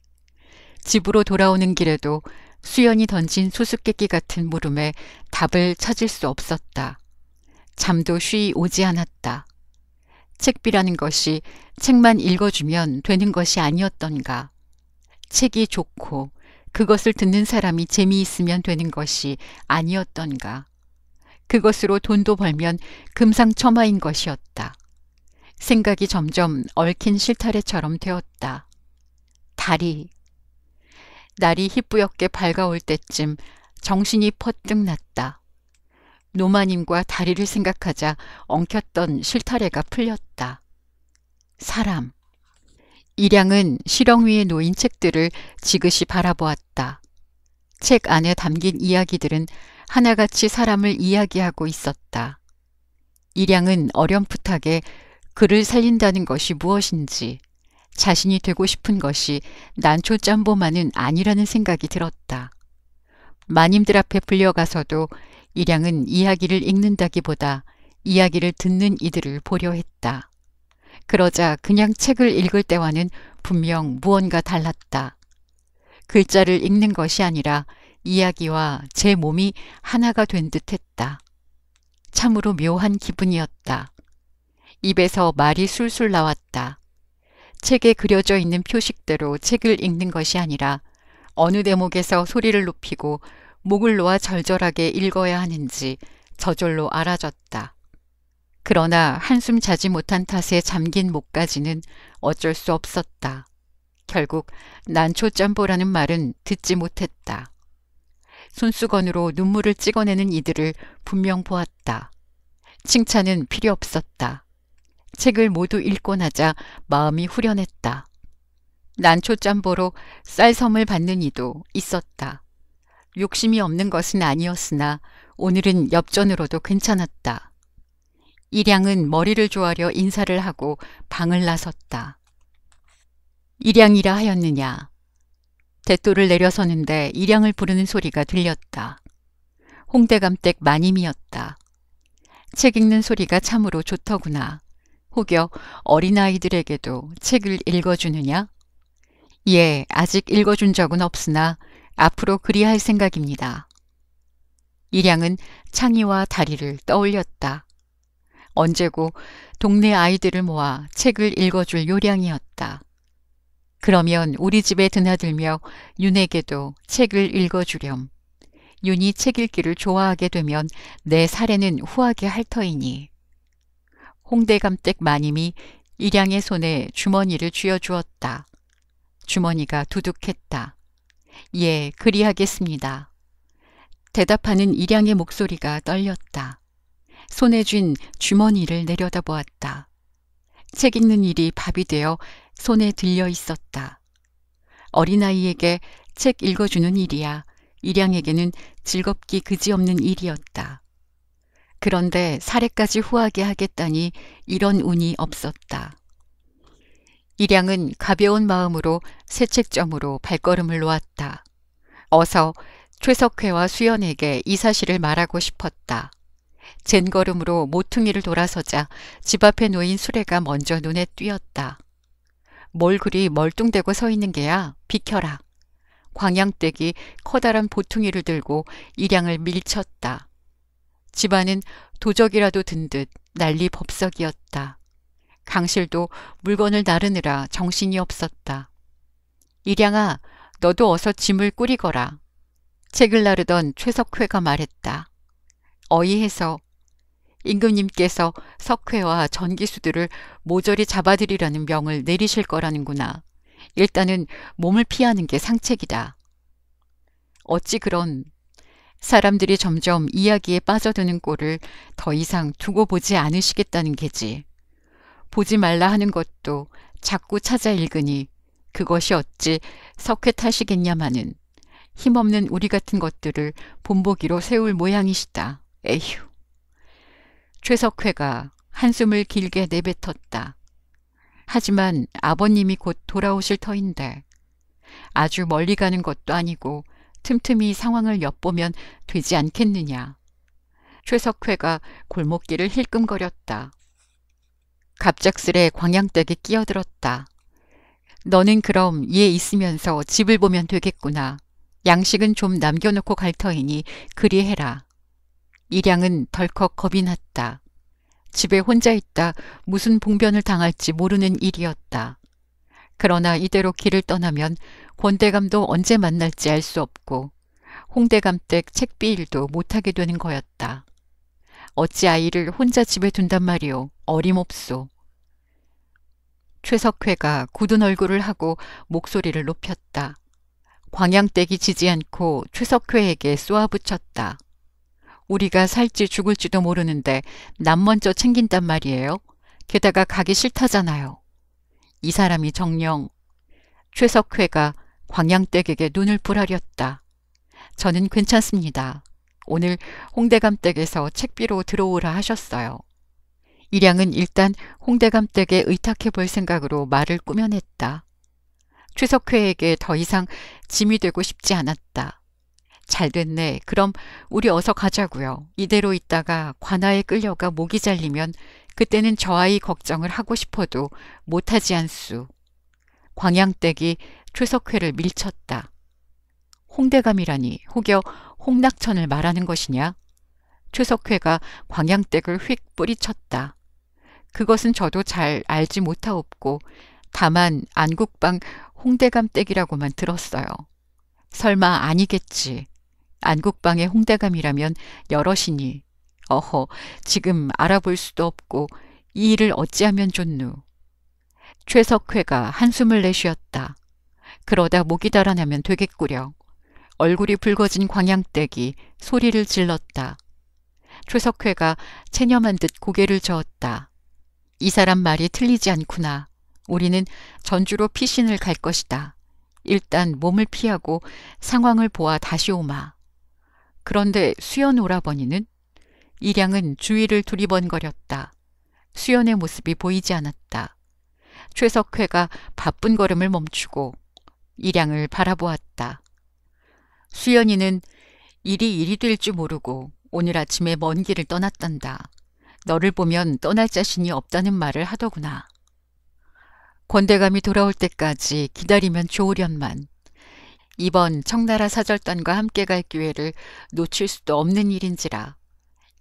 집으로 돌아오는 길에도 수연이 던진 수수께끼 같은 물음에 답을 찾을 수 없었다. 잠도 쉬이 오지 않았다. 책비라는 것이 책만 읽어주면 되는 것이 아니었던가. 책이 좋고 그것을 듣는 사람이 재미있으면 되는 것이 아니었던가. 그것으로 돈도 벌면 금상첨화인 것이었다. 생각이 점점 얽힌 실타래처럼 되었다. 달이. 날이 희뿌옇게 밝아올 때쯤 정신이 퍼뜩 났다. 노마님과 다리를 생각하자 엉켰던 실타래가 풀렸다. 사람. 일양은 실ong 위에 놓인 책들을 지그시 바라보았다. 책 안에 담긴 이야기들은 하나같이 사람을 이야기하고 있었다. 일양은 어렴풋하게 그를 살린다는 것이 무엇인지, 자신이 되고 싶은 것이 난초 짬보만은 아니라는 생각이 들었다. 마님들 앞에 불려가서도 일양은 이야기를 읽는다기보다 이야기를 듣는 이들을 보려 했다. 그러자 그냥 책을 읽을 때와는 분명 무언가 달랐다. 글자를 읽는 것이 아니라 이야기와 제 몸이 하나가 된 듯했다. 참으로 묘한 기분이었다. 입에서 말이 술술 나왔다. 책에 그려져 있는 표식대로 책을 읽는 것이 아니라 어느 대목에서 소리를 높이고 목을 놓아 절절하게 읽어야 하는지 저절로 알아졌다. 그러나 한숨 자지 못한 탓에 잠긴 목까지는 어쩔 수 없었다. 결국 난초짬보라는 말은 듣지 못했다. 손수건으로 눈물을 찍어내는 이들을 분명 보았다. 칭찬은 필요 없었다. 책을 모두 읽고 나자 마음이 후련했다. 난초짬보로 쌀섬을 받는 이도 있었다. 욕심이 없는 것은 아니었으나 오늘은 엽전으로도 괜찮았다. 일양은 머리를 조아려 인사를 하고 방을 나섰다. 일양이라 하였느냐. 대도를 내려서는데 일양을 부르는 소리가 들렸다. 홍대감댁 마님이었다. 책 읽는 소리가 참으로 좋더구나. 혹여 어린아이들에게도 책을 읽어주느냐? 예, 아직 읽어준 적은 없으나 앞으로 그리할 생각입니다. 일양은 창의와 다리를 떠올렸다. 언제고 동네 아이들을 모아 책을 읽어줄 요량이었다. 그러면 우리 집에 드나들며 윤에게도 책을 읽어주렴. 윤이 책 읽기를 좋아하게 되면 내 사례는 후하게 할 터이니. 홍대감댁 마님이 일양의 손에 주머니를 쥐어주었다. 주머니가 두둑했다. 예, 그리하겠습니다. 대답하는 일양의 목소리가 떨렸다. 손에 쥔 주머니를 내려다보았다. 책 읽는 일이 밥이 되어 손에 들려 있었다. 어린아이에게 책 읽어주는 일이야 일양에게는 즐겁기 그지없는 일이었다. 그런데 사례까지 후하게 하겠다니 이런 운이 없었다. 일양은 가벼운 마음으로 새 책점으로 발걸음을 놓았다. 어서 최석회와 수연에게 이 사실을 말하고 싶었다. 젠걸음으로 모퉁이를 돌아서자 집 앞에 놓인 수레가 먼저 눈에 띄었다. 뭘 그리 멀뚱대고 서 있는 게야? 비켜라. 광양댁이 커다란 보퉁이를 들고 일양을 밀쳤다. 집안은 도적이라도 든 듯 난리 법석이었다. 강실도 물건을 나르느라 정신이 없었다. 일양아, 너도 어서 짐을 꾸리거라. 책을 나르던 최석회가 말했다. 어이해서 임금님께서 석회와 전기수들을 모조리 잡아들이라는 명을 내리실 거라는구나. 일단은 몸을 피하는 게 상책이다. 어찌 그런 사람들이 점점 이야기에 빠져드는 꼴을 더 이상 두고 보지 않으시겠다는 게지. 보지 말라 하는 것도 자꾸 찾아 읽으니 그것이 어찌 석회 탓이겠냐마는 힘없는 우리 같은 것들을 본보기로 세울 모양이시다. 에휴. 최석회가 한숨을 길게 내뱉었다. 하지만 아버님이 곧 돌아오실 터인데 아주 멀리 가는 것도 아니고 틈틈이 상황을 엿보면 되지 않겠느냐. 최석회가 골목길을 힐끔거렸다. 갑작스레 광양댁에 끼어들었다. 너는 그럼 얘 있으면서 집을 보면 되겠구나. 양식은 좀 남겨놓고 갈 터이니 그리 해라. 일양은 덜컥 겁이 났다. 집에 혼자 있다 무슨 봉변을 당할지 모르는 일이었다. 그러나 이대로 길을 떠나면 권대감도 언제 만날지 알 수 없고 홍대감댁 책비 일도 못하게 되는 거였다. 어찌 아이를 혼자 집에 둔단 말이오. 어림없소. 최석회가 굳은 얼굴을 하고 목소리를 높였다. 광양댁이 지지 않고 최석회에게 쏘아붙였다. 우리가 살지 죽을지도 모르는데 남 먼저 챙긴단 말이에요. 게다가 가기 싫다잖아요. 이 사람이 정녕. 최석회가 광양댁에게 눈을 부라렸다. 저는 괜찮습니다. 오늘 홍대감 댁에서 책비로 들어오라 하셨어요. 일양은 일단 홍대감 댁에 의탁해 볼 생각으로 말을 꾸며냈다. 최석회에게 더 이상 짐이 되고 싶지 않았다. 잘 됐네. 그럼 우리 어서 가자고요. 이대로 있다가 관아에 끌려가 목이 잘리면 그때는 저 아이 걱정을 하고 싶어도 못하지 않수. 광양댁이 최석회를 밀쳤다. 홍대감이라니 혹여 홍낙천을 말하는 것이냐? 최석회가 광양댁을 휙 뿌리쳤다. 그것은 저도 잘 알지 못하옵고 다만 안국방 홍대감 댁이라고만 들었어요. 설마 아니겠지. 안국방의 홍대감이라면 여럿이니. 어허, 지금 알아볼 수도 없고 이 일을 어찌하면 좋누. 최석회가 한숨을 내쉬었다. 그러다 목이 달아나면 되겠구려. 얼굴이 붉어진 광양댁이 소리를 질렀다. 최석회가 체념한 듯 고개를 저었다. 이 사람 말이 틀리지 않구나. 우리는 전주로 피신을 갈 것이다. 일단 몸을 피하고 상황을 보아 다시 오마. 그런데 수연 오라버니는? 일양은 주위를 두리번거렸다. 수연의 모습이 보이지 않았다. 최석회가 바쁜 걸음을 멈추고 일양을 바라보았다. 수연이는 일이 일이 될 줄 모르고 오늘 아침에 먼 길을 떠났단다. 너를 보면 떠날 자신이 없다는 말을 하더구나. 권대감이 돌아올 때까지 기다리면 좋으련만. 이번 청나라 사절단과 함께 갈 기회를 놓칠 수도 없는 일인지라.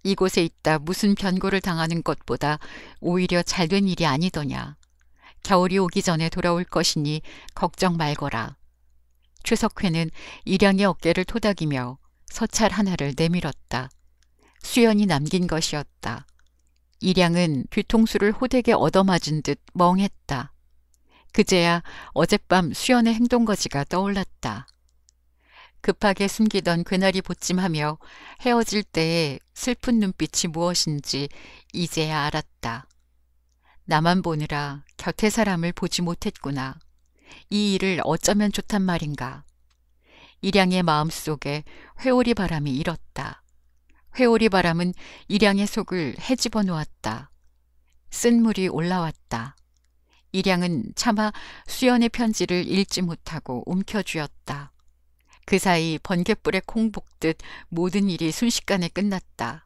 이곳에 있다 무슨 변고를 당하는 것보다 오히려 잘된 일이 아니더냐. 겨울이 오기 전에 돌아올 것이니 걱정 말거라. 최석회는 일양의 어깨를 토닥이며 서찰 하나를 내밀었다. 수연이 남긴 것이었다. 일양은 뒤통수를 호되게 얻어맞은 듯 멍했다. 그제야 어젯밤 수연의 행동거지가 떠올랐다. 급하게 숨기던 괴나리 보찜하며 헤어질 때의 슬픈 눈빛이 무엇인지 이제야 알았다. 나만 보느라 곁에 사람을 보지 못했구나. 이 일을 어쩌면 좋단 말인가. 일양의 마음속에 회오리 바람이 일었다. 회오리 바람은 일양의 속을 헤집어 놓았다. 쓴물이 올라왔다. 일양은 차마 수연의 편지를 읽지 못하고 움켜쥐었다. 그 사이 번갯불에 콩 볶듯 모든 일이 순식간에 끝났다.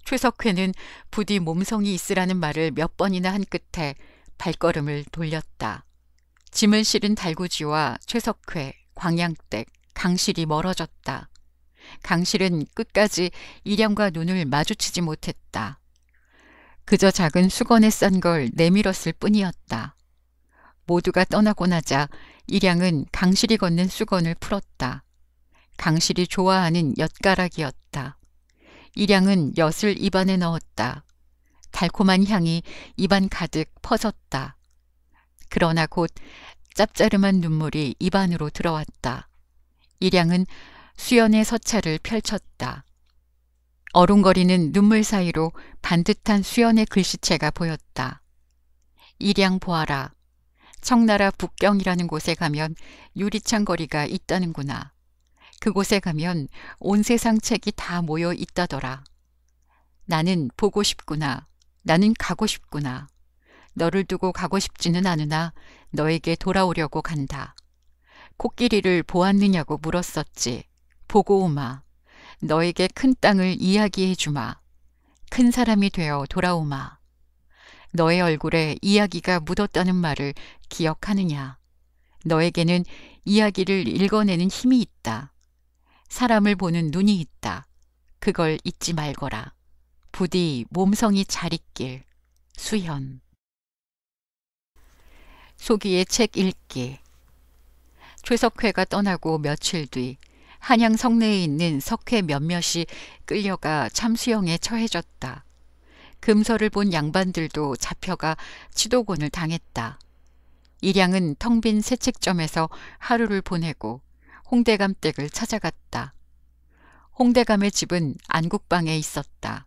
최석회는 부디 몸성이 있으라는 말을 몇 번이나 한 끝에 발걸음을 돌렸다. 짐을 실은 달구지와 최석회, 광양댁, 강실이 멀어졌다. 강실은 끝까지 일양과 눈을 마주치지 못했다. 그저 작은 수건에 싼 걸 내밀었을 뿐이었다. 모두가 떠나고 나자 일양은 강실이 건넨 수건을 풀었다. 강실이 좋아하는 엿가락이었다. 일양은 엿을 입안에 넣었다. 달콤한 향이 입안 가득 퍼졌다. 그러나 곧 짭짜름한 눈물이 입안으로 들어왔다. 일양은 수연의 서찰을 펼쳤다. 어른거리는 눈물 사이로 반듯한 수연의 글씨체가 보였다. 일양 보아라. 청나라 북경이라는 곳에 가면 유리창 거리가 있다는구나. 그곳에 가면 온 세상 책이 다 모여 있다더라. 나는 보고 싶구나. 나는 가고 싶구나. 너를 두고 가고 싶지는 않으나 너에게 돌아오려고 간다. 코끼리를 보았느냐고 물었었지. 보고 오마. 너에게 큰 땅을 이야기해 주마. 큰 사람이 되어 돌아오마. 너의 얼굴에 이야기가 묻었다는 말을 기억하느냐. 너에게는 이야기를 읽어내는 힘이 있다. 사람을 보는 눈이 있다. 그걸 잊지 말거라. 부디 몸성이 잘 있길. 수현. 소기의 책 읽기. 최석회가 떠나고 며칠 뒤 한양 성내에 있는 석회 몇몇이 끌려가 참수형에 처해졌다. 금서를 본 양반들도 잡혀가 치도곤을 당했다. 일양은 텅 빈 새책점에서 하루를 보내고 홍대감 댁을 찾아갔다. 홍대감의 집은 안국방에 있었다.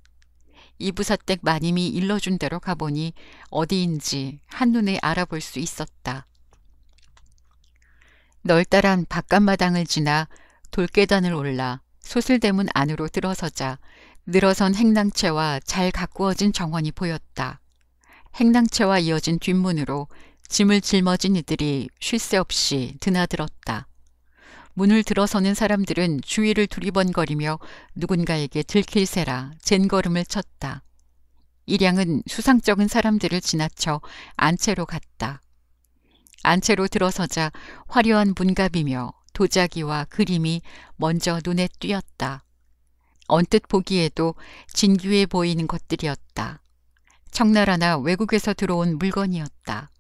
이부사댁 마님이 일러준 대로 가보니 어디인지 한눈에 알아볼 수 있었다. 널따란 바깥마당을 지나 돌계단을 올라 소슬대문 안으로 들어서자 늘어선 행랑채와 잘 가꾸어진 정원이 보였다. 행랑채와 이어진 뒷문으로 짐을 짊어진 이들이 쉴 새 없이 드나들었다. 문을 들어서는 사람들은 주위를 두리번거리며 누군가에게 들킬세라 젠걸음을 쳤다. 일양은 수상쩍은 사람들을 지나쳐 안채로 갔다. 안채로 들어서자 화려한 문갑이며 도자기와 그림이 먼저 눈에 띄었다. 언뜻 보기에도 진귀해 보이는 것들이었다. 청나라나 외국에서 들어온 물건이었다.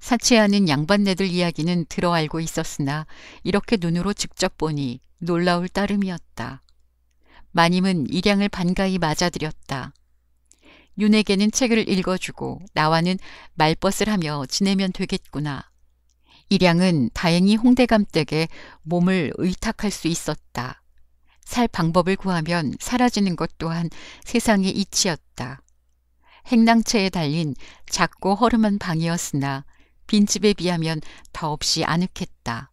사치하는 양반네들 이야기는 들어 알고 있었으나 이렇게 눈으로 직접 보니 놀라울 따름이었다. 마님은 일양을 반가이 맞아들였다. 윤에게는 책을 읽어주고 나와는 말벗을 하며 지내면 되겠구나. 일양은 다행히 홍대감 댁에 몸을 의탁할 수 있었다. 살 방법을 구하면 사라지는 것 또한 세상의 이치였다. 행랑채에 달린 작고 허름한 방이었으나 빈집에 비하면 더없이 아늑했다.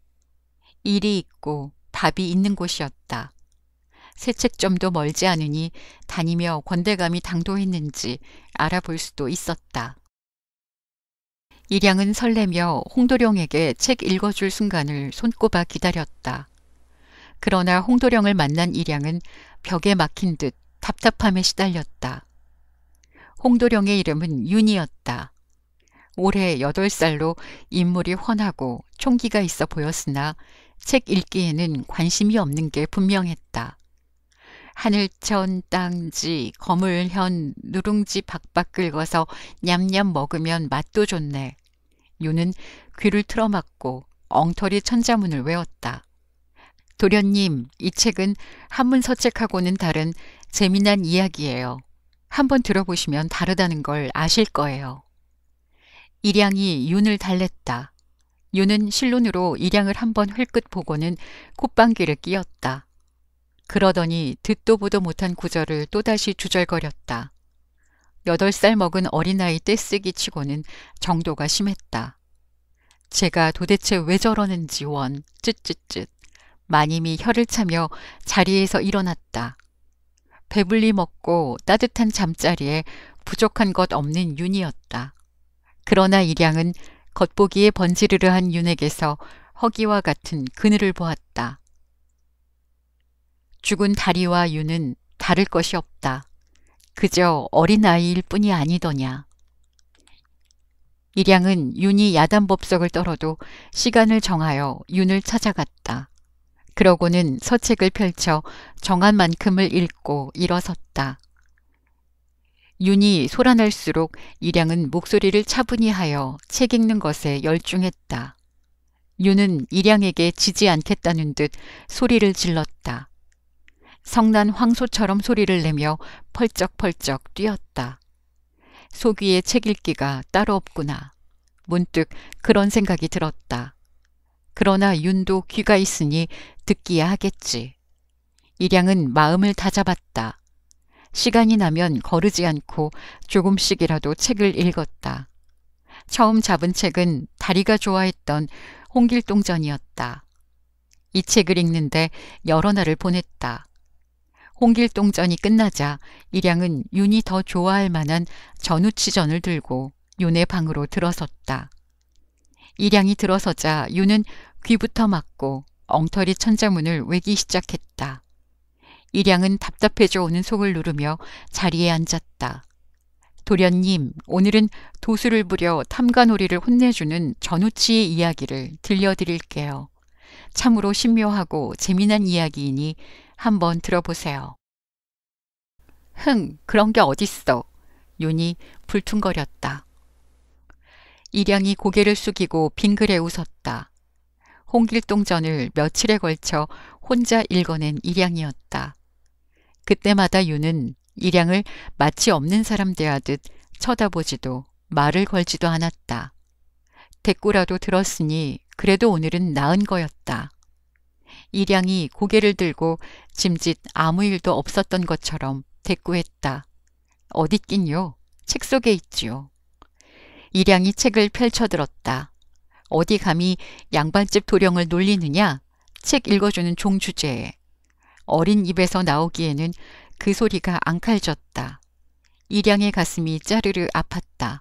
일이 있고 밥이 있는 곳이었다. 새책점도 멀지 않으니 다니며 권대감이 당도했는지 알아볼 수도 있었다. 일양은 설레며 홍도령에게 책 읽어줄 순간을 손꼽아 기다렸다. 그러나 홍도령을 만난 일양은 벽에 막힌 듯 답답함에 시달렸다. 홍도령의 이름은 윤이었다. 올해 8살로 인물이 훤하고 총기가 있어 보였으나 책 읽기에는 관심이 없는 게 분명했다. 하늘천 땅지 거물현 누룽지 박박 긁어서 냠냠 먹으면 맛도 좋네. 윤은 귀를 틀어막고 엉터리 천자문을 외웠다. 도련님, 이 책은 한문서책하고는 다른 재미난 이야기예요. 한번 들어보시면 다르다는 걸 아실 거예요. 일양이 윤을 달랬다. 윤은 실눈으로 일양을 한번 흘끗 보고는 콧방귀를 뀌었다. 그러더니 듣도 보도 못한 구절을 또다시 주절거렸다. 8살 먹은 어린아이 떼쓰기 치고는 정도가 심했다. 제가 도대체 왜 저러는지 원, 쯧쯧쯧. 마님이 혀를 차며 자리에서 일어났다. 배불리 먹고 따뜻한 잠자리에 부족한 것 없는 윤이었다. 그러나 일양은 겉보기에 번지르르한 윤에게서 허기와 같은 그늘을 보았다. 죽은 다리와 윤은 다를 것이 없다. 그저 어린아이일 뿐이 아니더냐. 일양은 윤이 야단법석을 떨어도 시간을 정하여 윤을 찾아갔다. 그러고는 서책을 펼쳐 정한 만큼을 읽고 일어섰다. 윤이 소란할수록 일양은 목소리를 차분히 하여 책 읽는 것에 열중했다. 윤은 일양에게 지지 않겠다는 듯 소리를 질렀다. 성난 황소처럼 소리를 내며 펄쩍펄쩍 뛰었다. 소귀의 책 읽기가 따로 없구나. 문득 그런 생각이 들었다. 그러나 윤도 귀가 있으니 듣기야 하겠지. 일양은 마음을 다잡았다. 시간이 나면 거르지 않고 조금씩이라도 책을 읽었다. 처음 잡은 책은 다리가 좋아했던 홍길동전이었다. 이 책을 읽는데 여러 날을 보냈다. 홍길동전이 끝나자 일양은 윤이 더 좋아할 만한 전우치전을 들고 윤의 방으로 들어섰다. 일양이 들어서자 윤은 귀부터 막고 엉터리 천자문을 외기 시작했다. 일양은 답답해져 오는 속을 누르며 자리에 앉았다. 도련님, 오늘은 도수를 부려 탐관오리를 혼내주는 전우치의 이야기를 들려드릴게요. 참으로 신묘하고 재미난 이야기이니 한번 들어보세요. 흥, 그런 게 어딨어. 윤이 불퉁거렸다. 일양이 고개를 숙이고 빙그레 웃었다. 홍길동전을 며칠에 걸쳐 혼자 읽어낸 일양이었다. 그때마다 윤은 일양을 마치 없는 사람 대하듯 쳐다보지도 말을 걸지도 않았다. 대꾸라도 들었으니 그래도 오늘은 나은 거였다. 일양이 고개를 들고 짐짓 아무 일도 없었던 것처럼 대꾸했다. 어딨긴요. 책 속에 있지요. 일양이 책을 펼쳐들었다. 어디 감히 양반집 도령을 놀리느냐? 책 읽어주는 종 주제에. 어린 입에서 나오기에는 그 소리가 앙칼졌다. 일양의 가슴이 짜르르 아팠다.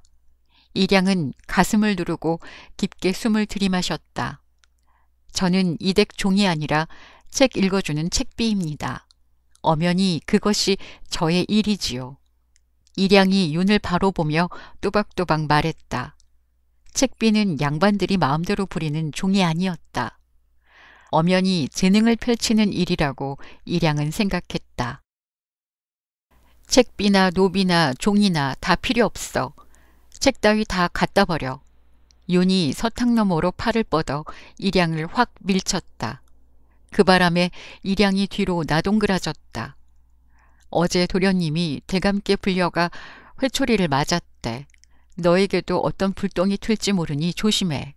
일양은 가슴을 누르고 깊게 숨을 들이마셨다. 저는 이댁 종이 아니라 책 읽어주는 책비입니다. 엄연히 그것이 저의 일이지요. 일양이 윤을 바로 보며 또박또박 말했다. 책비는 양반들이 마음대로 부리는 종이 아니었다. 엄연히 재능을 펼치는 일이라고 일양은 생각했다. 책비나 노비나 종이나 다 필요 없어. 책 따위 다 갖다 버려. 윤이 서탕 너머로 팔을 뻗어 일양을 확 밀쳤다. 그 바람에 일양이 뒤로 나동그라졌다. 어제 도련님이 대감께 불려가 회초리를 맞았대. 너에게도 어떤 불똥이 튈지 모르니 조심해.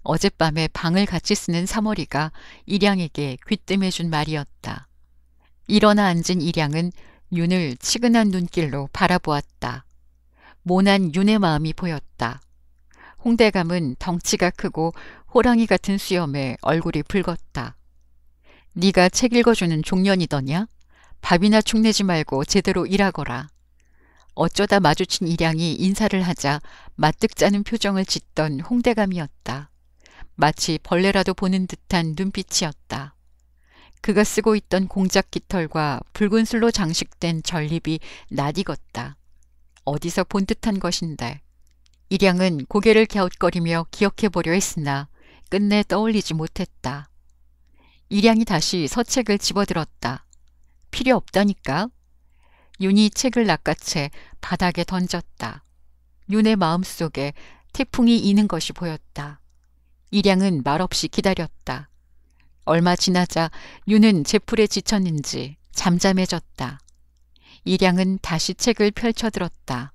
어젯밤에 방을 같이 쓰는 사머리가 일양에게 귀뜸해준 말이었다. 일어나 앉은 일양은 윤을 치근한 눈길로 바라보았다. 모난 윤의 마음이 보였다. 홍대감은 덩치가 크고 호랑이 같은 수염에 얼굴이 붉었다. 네가 책 읽어주는 종년이더냐? 밥이나 축내지 말고 제대로 일하거라. 어쩌다 마주친 일양이 인사를 하자 마뜩 짜는 표정을 짓던 홍대감이었다. 마치 벌레라도 보는 듯한 눈빛이었다. 그가 쓰고 있던 공작 깃털과 붉은 술로 장식된 전립이 낯익었다. 어디서 본 듯한 것인데. 일양은 고개를 갸웃거리며 기억해보려 했으나 끝내 떠올리지 못했다. 일양이 다시 서책을 집어들었다. 필요 없다니까. 윤이 책을 낚아채 바닥에 던졌다. 윤의 마음속에 태풍이 이는 것이 보였다. 일양은 말없이 기다렸다. 얼마 지나자 윤은 제풀에 지쳤는지 잠잠해졌다. 일양은 다시 책을 펼쳐들었다.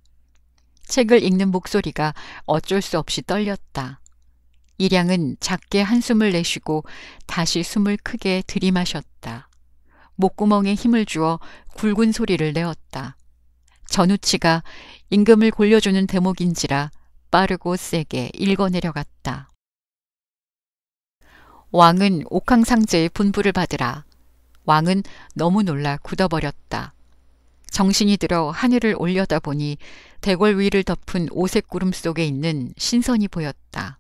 책을 읽는 목소리가 어쩔 수 없이 떨렸다. 일양은 작게 한숨을 내쉬고 다시 숨을 크게 들이마셨다. 목구멍에 힘을 주어 굵은 소리를 내었다. 전우치가 임금을 골려주는 대목인지라 빠르고 세게 읽어내려갔다. 왕은 옥황상제의 분부를 받으라. 왕은 너무 놀라 굳어버렸다. 정신이 들어 하늘을 올려다보니 대궐 위를 덮은 오색 구름 속에 있는 신선이 보였다.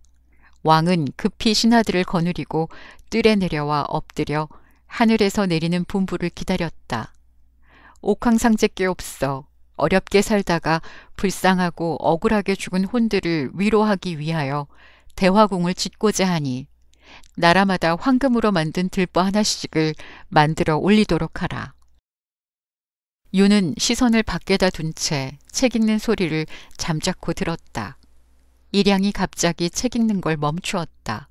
왕은 급히 신하들을 거느리고 뜰에 내려와 엎드려 하늘에서 내리는 분부를 기다렸다. 옥황상제께 없어 어렵게 살다가 불쌍하고 억울하게 죽은 혼들을 위로하기 위하여 대화궁을 짓고자 하니 나라마다 황금으로 만든 들보 하나씩을 만들어 올리도록 하라. 윤은 시선을 밖에다 둔 채 책 읽는 소리를 잠자코 들었다. 일양이 갑자기 책 읽는 걸 멈추었다.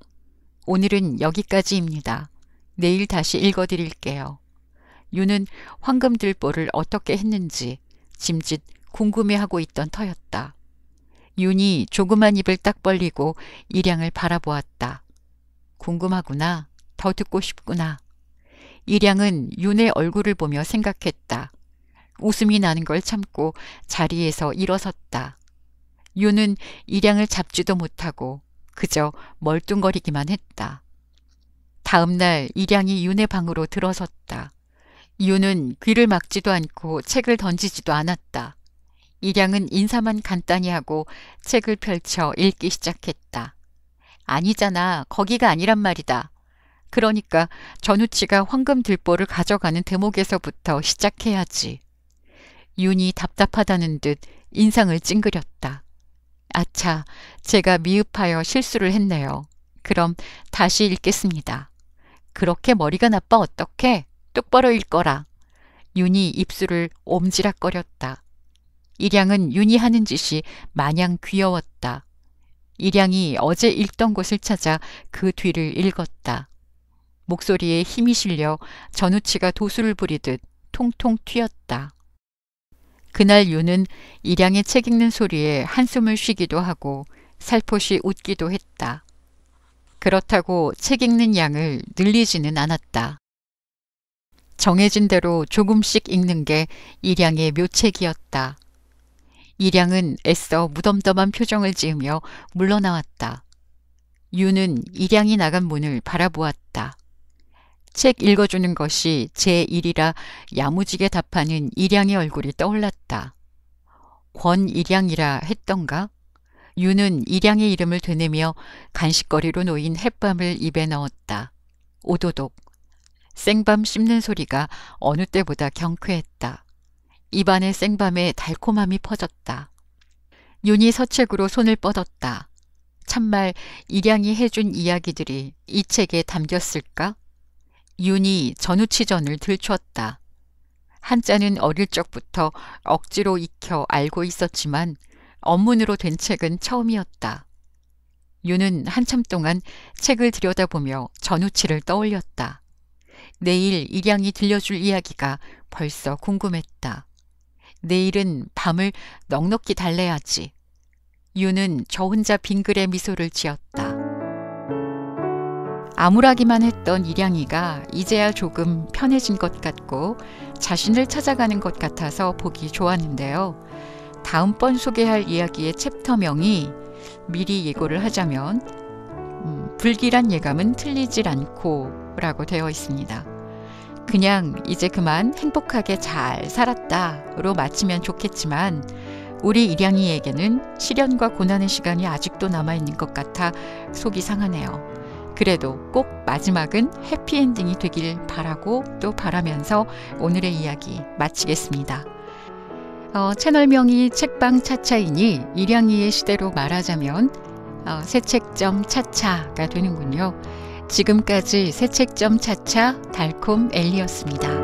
오늘은 여기까지입니다. 내일 다시 읽어드릴게요. 윤은 황금들보를 어떻게 했는지 짐짓 궁금해하고 있던 터였다. 윤이 조그만 입을 딱 벌리고 일양을 바라보았다. 궁금하구나. 더 듣고 싶구나. 일양은 윤의 얼굴을 보며 생각했다. 웃음이 나는 걸 참고 자리에서 일어섰다. 윤은 일양을 잡지도 못하고 그저 멀뚱거리기만 했다. 다음 날 일양이 윤의 방으로 들어섰다. 윤은 귀를 막지도 않고 책을 던지지도 않았다. 일양은 인사만 간단히 하고 책을 펼쳐 읽기 시작했다. 아니잖아. 거기가 아니란 말이다. 그러니까 전우치가 황금 들보를 가져가는 대목에서부터 시작해야지. 윤이 답답하다는 듯 인상을 찡그렸다. 아차, 제가 미흡하여 실수를 했네요. 그럼 다시 읽겠습니다. 그렇게 머리가 나빠 어떡해? 똑바로 읽거라. 윤이 입술을 옴지락거렸다. 일양은 윤이 하는 짓이 마냥 귀여웠다. 일양이 어제 읽던 곳을 찾아 그 뒤를 읽었다. 목소리에 힘이 실려 전우치가 도수를 부리듯 통통 튀었다. 그날 윤은 일양의 책 읽는 소리에 한숨을 쉬기도 하고 살포시 웃기도 했다. 그렇다고 책 읽는 양을 늘리지는 않았다. 정해진 대로 조금씩 읽는 게 일양의 묘책이었다. 일양은 애써 무덤덤한 표정을 지으며 물러나왔다. 윤은 일양이 나간 문을 바라보았다. 책 읽어주는 것이 제 일이라 야무지게 답하는 일양의 얼굴이 떠올랐다. 권일양이라 했던가? 윤은 일양의 이름을 되뇌며 간식거리로 놓인 햇밤을 입에 넣었다. 오도독. 생밤 씹는 소리가 어느 때보다 경쾌했다. 입안에 생밤의 달콤함이 퍼졌다. 윤이 서책으로 손을 뻗었다. 참말 일양이 해준 이야기들이 이 책에 담겼을까? 윤이 전우치전을 들추었다. 한자는 어릴 적부터 억지로 익혀 알고 있었지만 언문으로 된 책은 처음이었다. 윤은 한참 동안 책을 들여다보며 전우치를 떠올렸다. 내일 일양이 들려줄 이야기가 벌써 궁금했다. 내일은 밤을 넉넉히 달래야지. 윤은 저 혼자 빙글에 미소를 지었다. 암울하기만 했던 일양이가 이제야 조금 편해진 것 같고 자신을 찾아가는 것 같아서 보기 좋았는데요. 다음번 소개할 이야기의 챕터명이 미리 예고를 하자면 불길한 예감은 틀리질 않고 라고 되어 있습니다. 그냥 이제 그만 행복하게 잘 살았다로 마치면 좋겠지만 우리 일양이에게는 시련과 고난의 시간이 아직도 남아있는 것 같아 속이 상하네요. 그래도 꼭 마지막은 해피엔딩이 되길 바라고 또 바라면서 오늘의 이야기 마치겠습니다. 채널명이 책방차차이니 일양이의 시대로 말하자면 새책점 차차가 되는군요. 지금까지 새책점 차차 달콤 엘리였습니다.